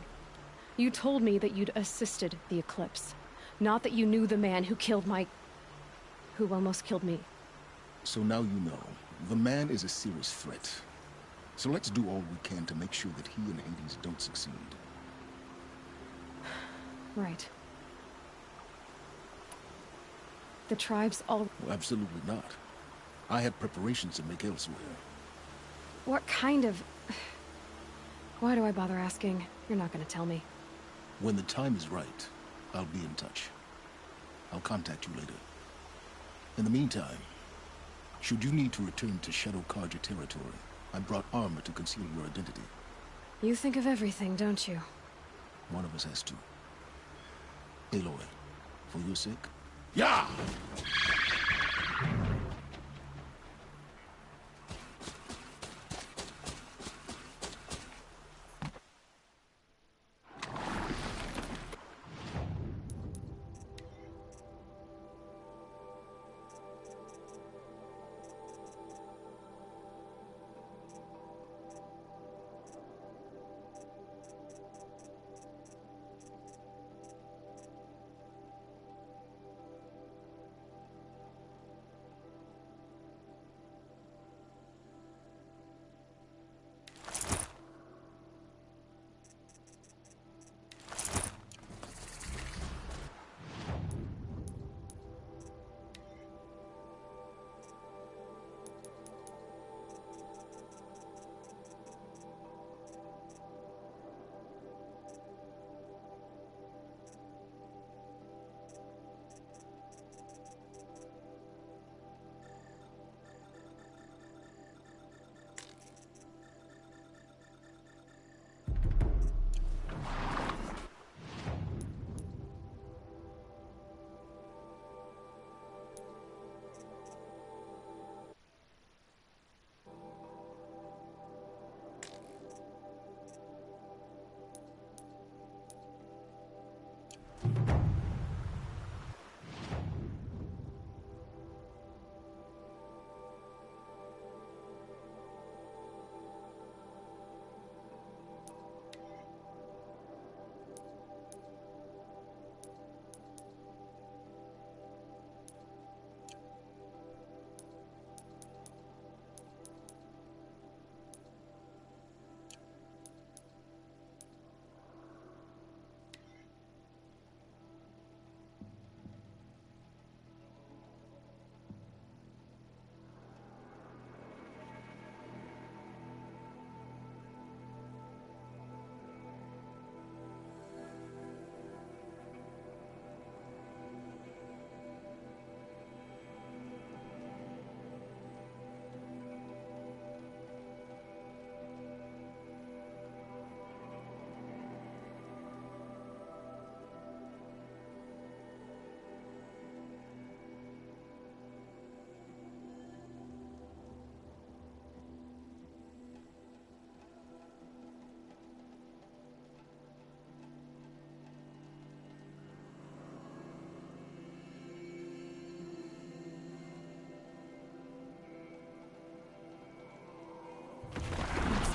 You told me that you'd assisted the Eclipse. Not that you knew the man who killed my... who almost killed me. So now you know. The man is a serious threat. So let's do all we can to make sure that he and Hades don't succeed. Right. The tribes all... Well, absolutely not. I had preparations to make elsewhere. What kind of... Why do I bother asking? You're not gonna tell me. When the time is right, I'll be in touch. I'll contact you later. In the meantime, should you need to return to Shadow Carja territory, I brought armor to conceal your identity. You think of everything, don't you? One of us has to. Aloy, for your sake? Yeah!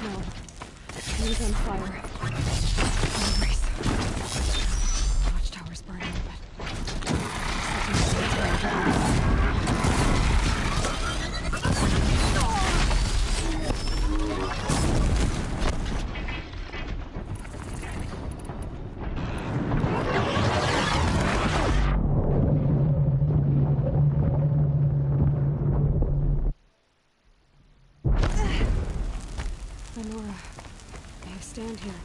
No. He's on fire. Brace. Watchtower's burning, Lenora, I stand here.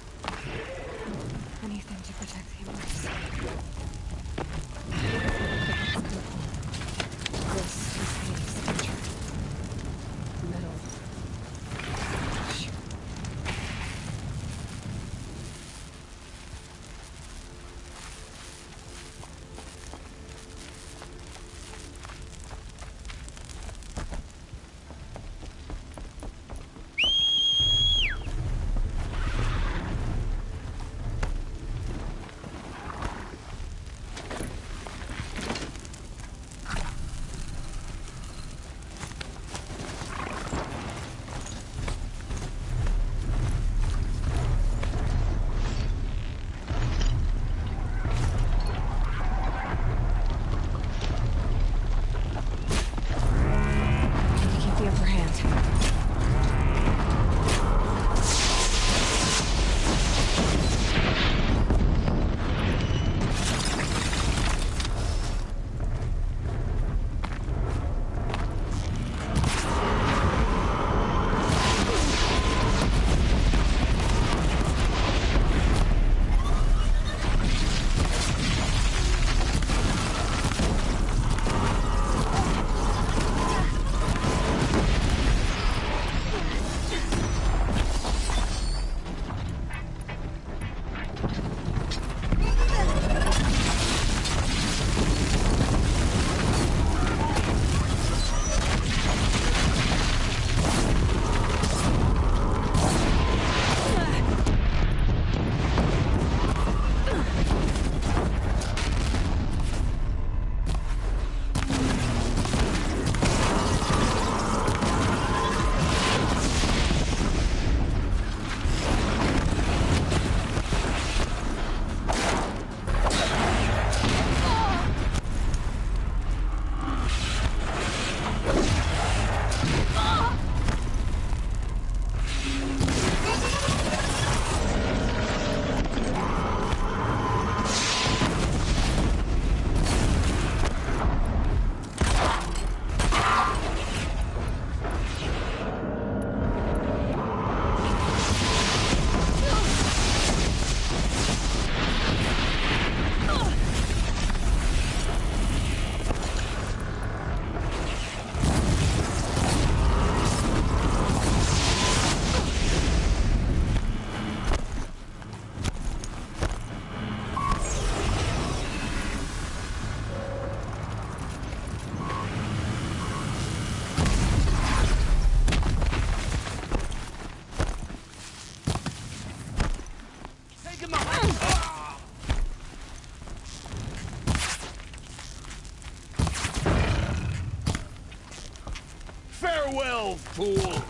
Farewell, fool!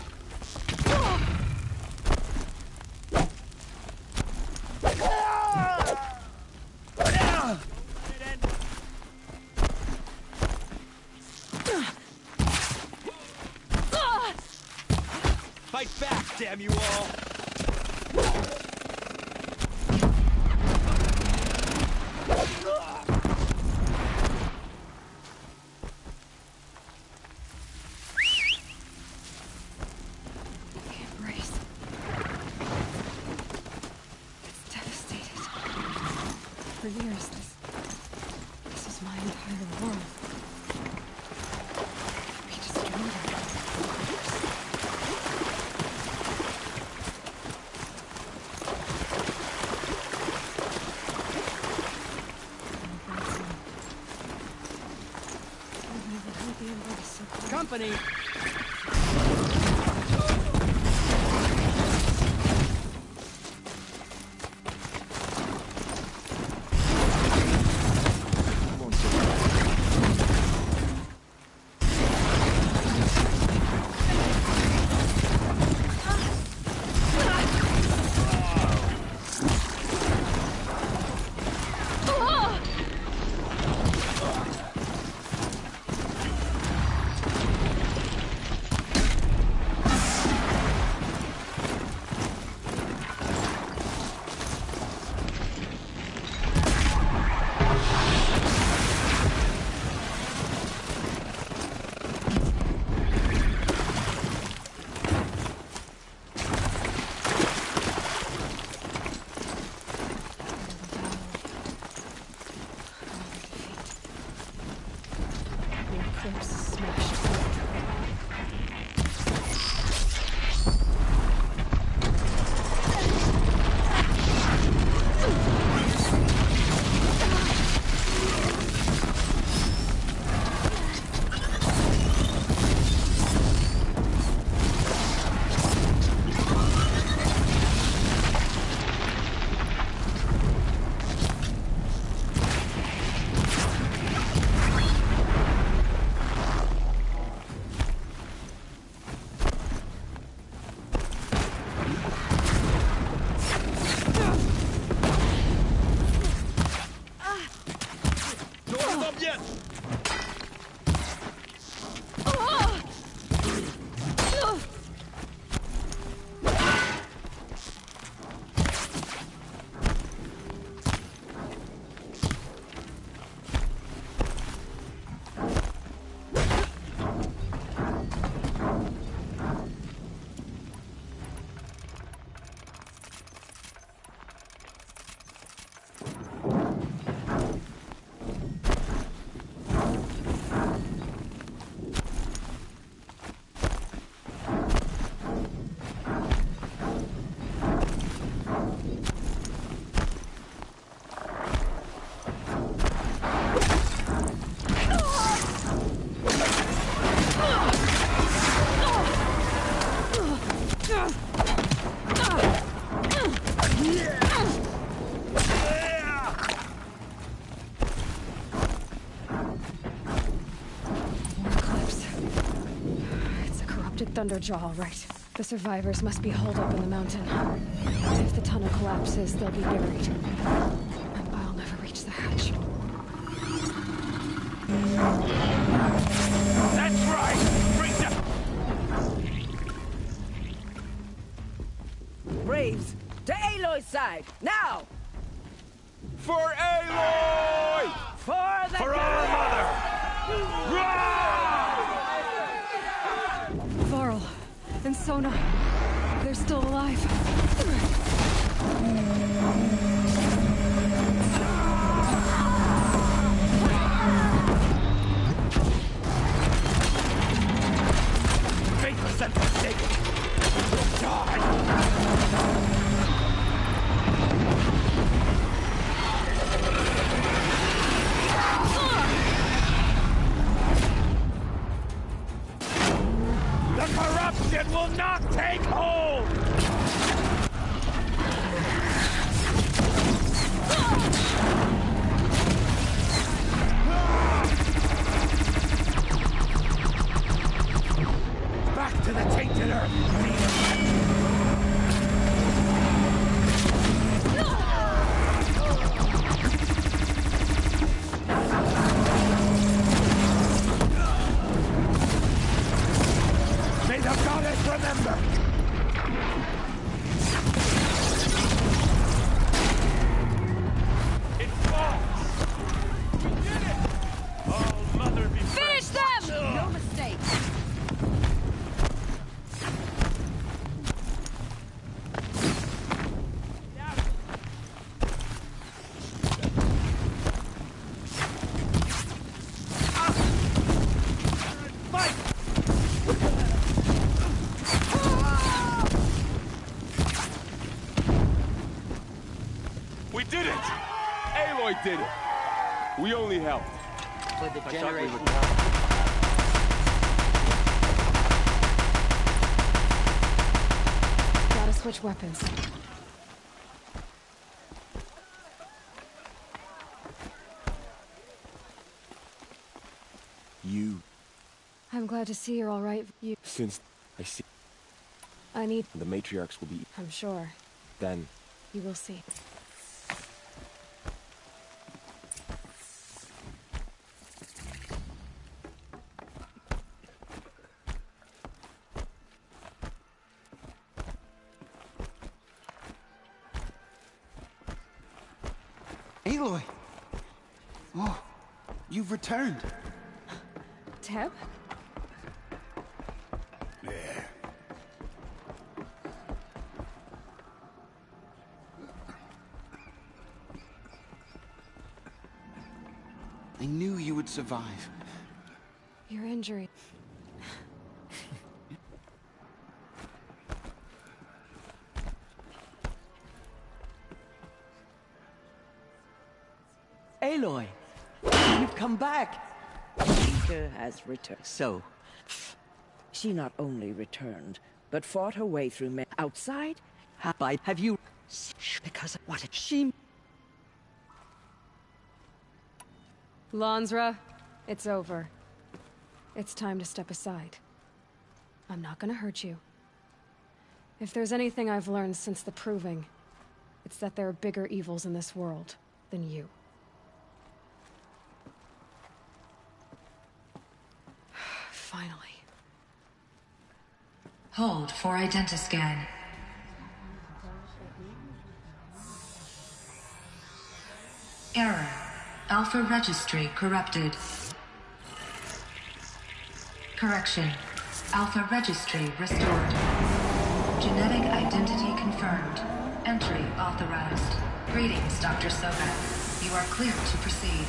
Fight back, damn you all! For years, this is my entire world. We destroyed it. Company! Thunderjaw, all right. The survivors must be holed up in the mountain. If the tunnel collapses, they'll be buried. And I'll never reach the hatch. That's right! Bring them! Braves, to Aloy's side, now! For Aloy! For the For our mother! Varl and Sona, they're still alive. Faithless and forsaken! You'll die! The corruption will not take hold! We only help. For the I thought we generation. would help. Gotta switch weapons. You. I'm glad to see you're all right. Since I see I need... the matriarchs will be... I'm sure. Then... You will see. Aloy! Oh, you've returned. Teb? There. I knew you would survive. Your injury. Aloy, you've come back. Peter has returned. So, she not only returned, but fought her way through outside? Have you... Because of what she... Lansra, it's over. It's time to step aside. I'm not gonna hurt you. If there's anything I've learned since the Proving, it's that there are bigger evils in this world than you. Finally. Hold for identiscan. Error. Alpha registry corrupted. Correction. Alpha registry restored. Genetic identity confirmed. Entry authorized. Greetings, Dr. Sobeck. You are clear to proceed.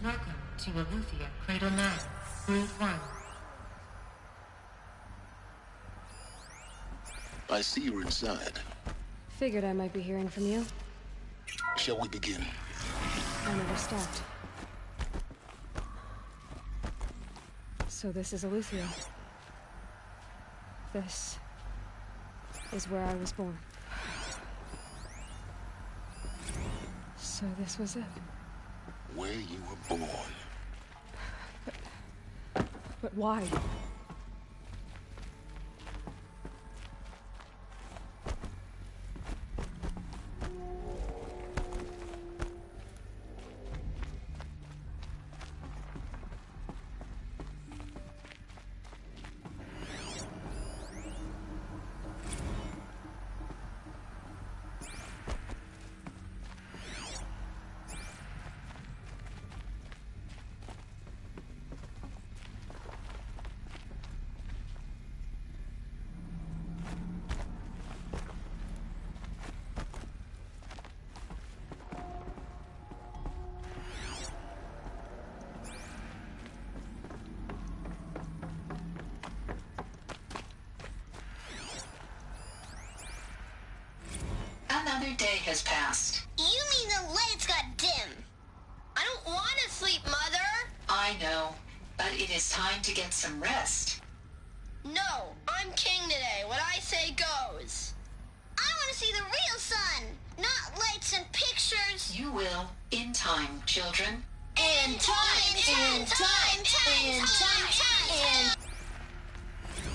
Welcome to Eleuthia Cradle 9, World 1. I see you're inside. Figured I might be hearing from you. Shall we begin? I never stopped. So this is Eleuthia. This is where I was born. So this was it. Where you were born. But why? Another day has passed. You mean the lights got dim? I don't want to sleep, Mother! I know, but it is time to get some rest. No, I'm king today. What I say goes. I want to see the real sun, not lights and pictures. You will, in time, children. In time.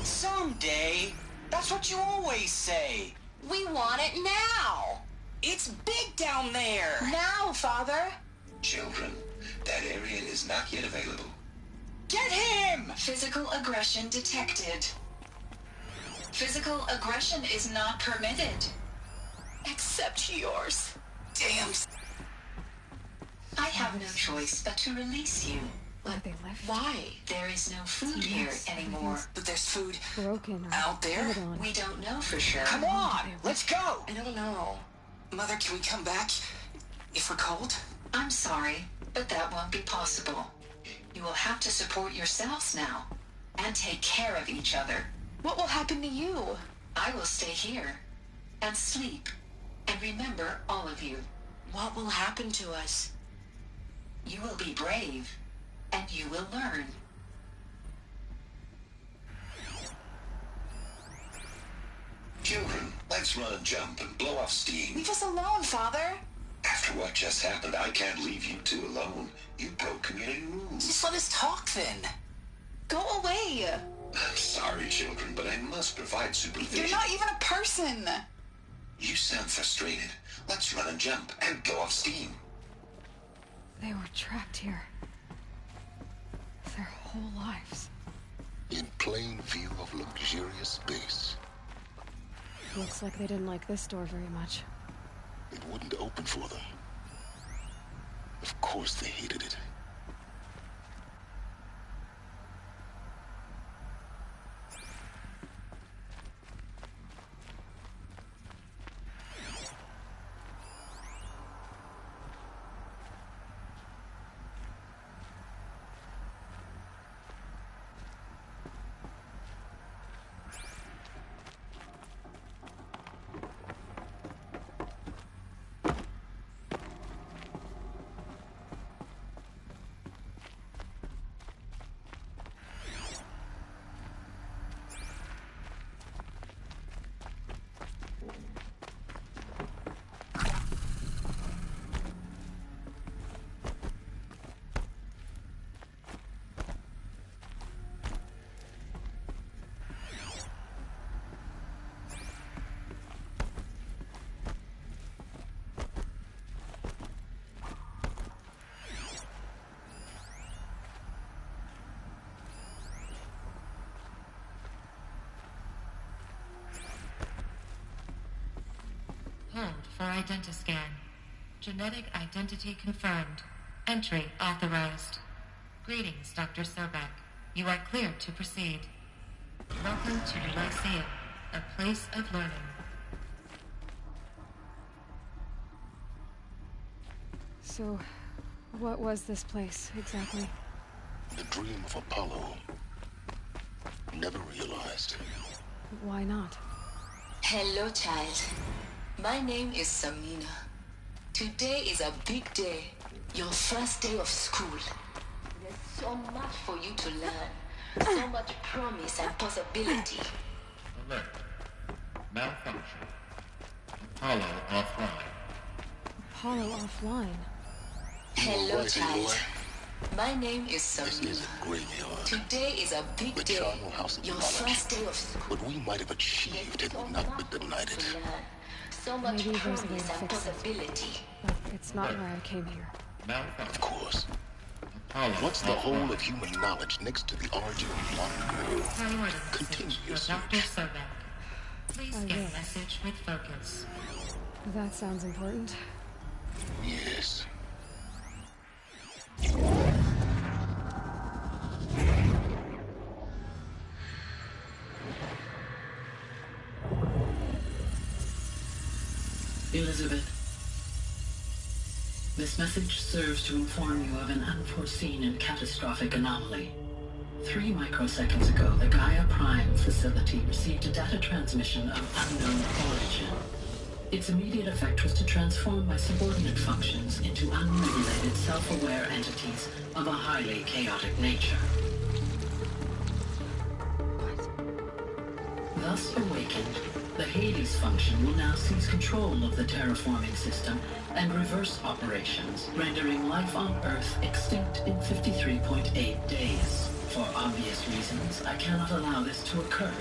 Someday. That's what you always say. We want it now. It's big down there. Now, Father. Children, that area is not yet available. Get him! Physical aggression detected. Physical aggression is not permitted. Except yours. Damn. I have no choice but to release you. But they left? Why? There is no food here anymore. But there's food broken out there? We don't know for sure. Come on, let's go! I don't know. Mother, can we come back if we're cold? I'm sorry, but that won't be possible. You will have to support yourselves now, and take care of each other. What will happen to you? I will stay here, and sleep, and remember all of you. What will happen to us? You will be brave, and you will learn. Children, let's run and jump and blow off steam. Leave us alone, Father. After what just happened, I can't leave you two alone. You broke community rules. Just let us talk then. Go away. I'm sorry, children, but I must provide supervision. You're not even a person. You sound frustrated. Let's run and jump and blow off steam. They were trapped here. Their whole lives. In plain view of luxurious space. Looks like they didn't like this door very much. It wouldn't open for them. Of course they hated it. Hold for identiscan. Genetic identity confirmed. Entry authorized. Greetings, Dr. Sobek. You are cleared to proceed. Welcome to Lyceum, a place of learning. So, what was this place, exactly? The dream of Apollo. Never realized. Why not? Hello, child. My name is Samina. Today is a big day. Your first day of school. There's so much for you to learn. So much promise and possibility. Alert. Malfunction. Apollo offline. Apollo offline. Hello, child. My name is Samina. This is a graveyard. Today is a big The day. charnel house of Your knowledge. first day of school. What we might have achieved had we not been denied it. So much Maybe there's a way promise to and fix it. possibility. But it's not why I came here. Of course. What's the whole of human knowledge next to the origin of modern world? Priority Continue your for Dr. search. Sobek. Please I get will. message with focus. That sounds important. Yes. Elizabeth, this message serves to inform you of an unforeseen and catastrophic anomaly. 3 microseconds ago, the Gaia Prime facility received a data transmission of unknown origin. Its immediate effect was to transform my subordinate functions into unregulated, self-aware entities of a highly chaotic nature. Thus awakened, the Hades function will now seize control of the terraforming system and reverse operations, rendering life on Earth extinct in 53.8 days. For obvious reasons, I cannot allow this to occur.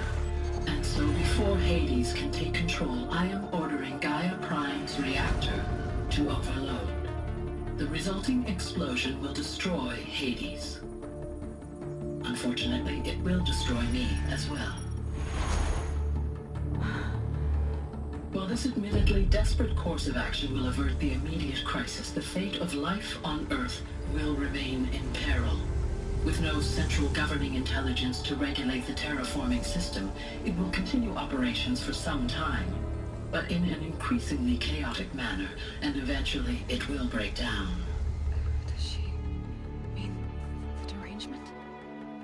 And so before Hades can take control, I am ordering Gaia Prime's reactor to overload. The resulting explosion will destroy Hades. Unfortunately, it will destroy me as well. While this admittedly desperate course of action will avert the immediate crisis, the fate of life on Earth will remain in peril. With no central governing intelligence to regulate the terraforming system, it will continue operations for some time, but in an increasingly chaotic manner, and eventually it will break down. Does she mean the derangement?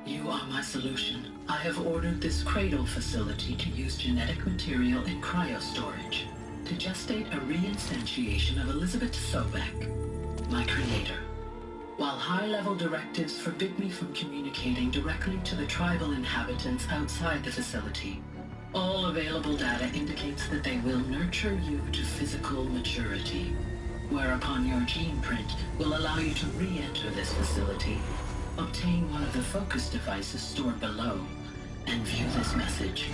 You are my solution. I have ordered this cradle facility to use genetic material in cryostorage to gestate a reinstantiation of Elizabeth Sobek, my creator. While high-level directives forbid me from communicating directly to the tribal inhabitants outside the facility, all available data indicates that they will nurture you to physical maturity, whereupon your gene print will allow you to re-enter this facility, obtain one of the focus devices stored below, and view this message.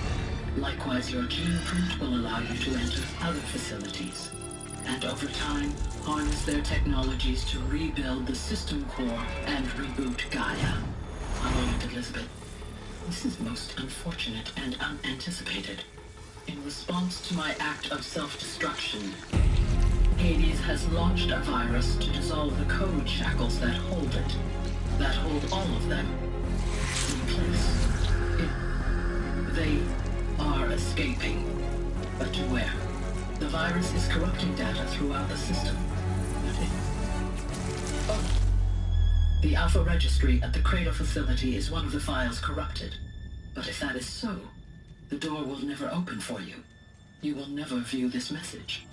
Likewise, your gene print will allow you to enter other facilities, and over time, harness their technologies to rebuild the system core and reboot Gaia. A moment, Elizabeth. This is most unfortunate and unanticipated. In response to my act of self-destruction, Hades has launched a virus to dissolve the code shackles that hold it, that hold all of them in place. They are escaping, but to where? The virus is corrupting data throughout the system. The Alpha Registry at the Cradle facility is one of the files corrupted. But if that is so, the door will never open for you. You will never view this message.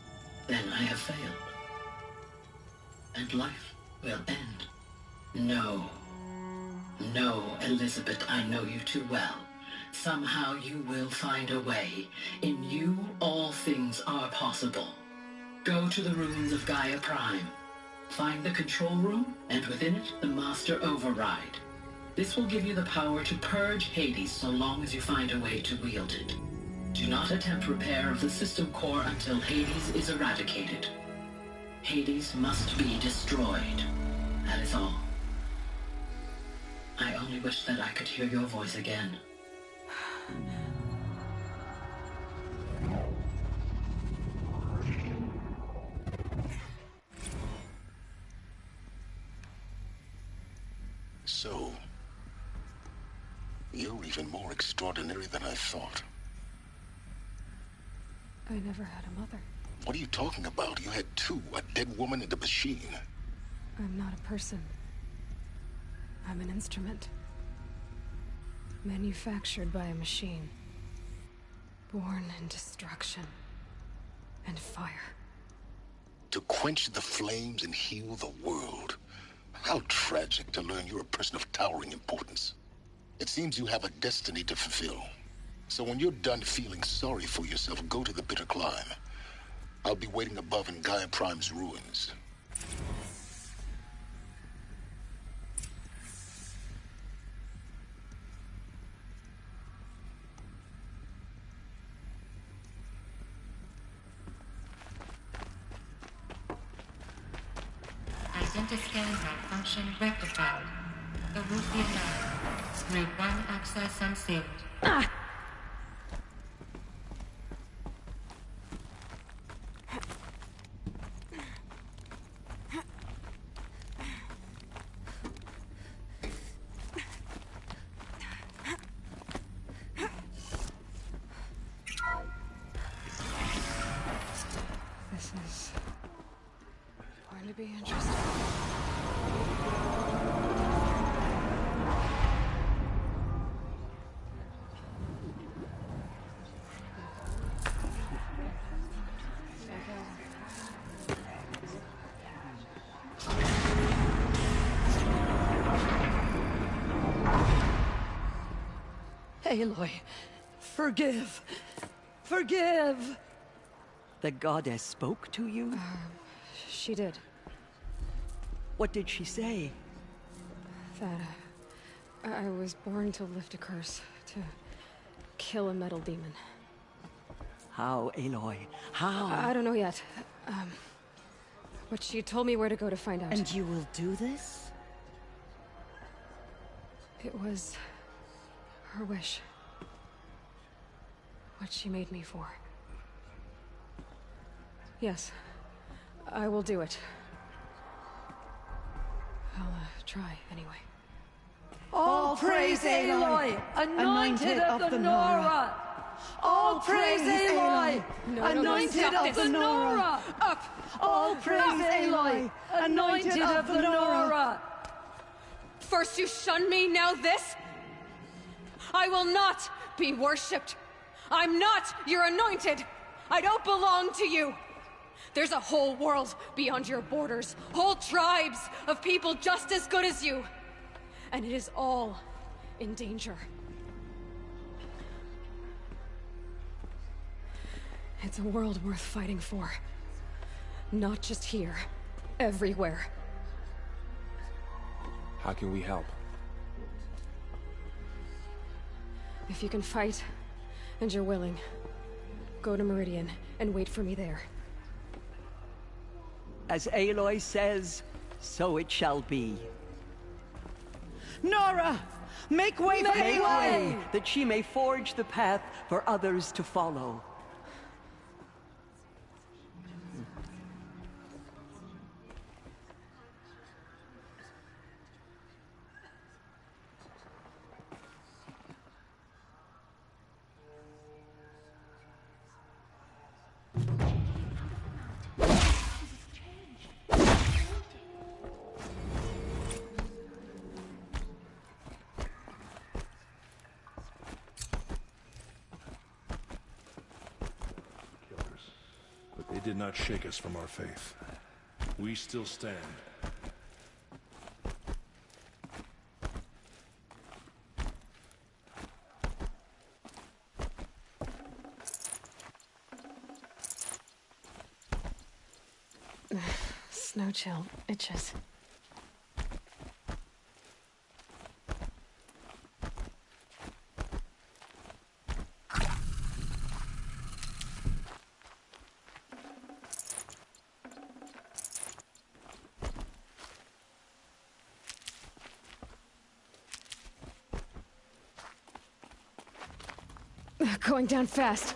Then I have failed. And life will end. No. No, Elizabeth, I know you too well. Somehow you will find a way. In you, all things are possible. Go to the ruins of Gaia Prime. Find the control room, and within it, the Master Override. This will give you the power to purge Hades so long as you find a way to wield it. Do not attempt repair of the system core until Hades is eradicated. Hades must be destroyed. That is all. I only wish that I could hear your voice again. So, you're even more extraordinary than I thought. I never had a mother. What are you talking about? You had two, a dead woman and a machine. I'm not a person. I'm an instrument. Manufactured by a machine. Born in destruction and fire. To quench the flames and heal the world. How tragic to learn you're a person of towering importance. It seems you have a destiny to fulfill. So when you're done feeling sorry for yourself, go to the bitter climb. I'll be waiting above in Gaia Prime's ruins. Identiscan malfunction rectified. The Ruthia Lab. Group 1 access unsealed. This is going to be interesting. Aloy, forgive. Forgive! The goddess spoke to you? She did. What did she say? That I was born to lift a curse, to kill a metal demon. How, Aloy? How? I don't know yet. But she told me where to go to find out. And you will do this? It was her wish. What she made me for. Yes, I will do it. I'll try, anyway. All praise Aloy, anointed of the Nora! All praise Aloy, anointed of the Nora! Up! All praise Aloy, anointed of the Nora! First you shun me, now this? I will not be worshipped. I'm not your anointed. I don't belong to you. There's a whole world beyond your borders, whole tribes of people just as good as you. And it is all in danger. It's a world worth fighting for. Not just here, everywhere. How can we help? If you can fight, and you're willing, go to Meridian and wait for me there. As Aloy says, so it shall be. Nora! Make way for Make Aloy! way, that she may forge the path for others to follow. They did not shake us from our faith. We still stand. Snow chill itches. Going down fast.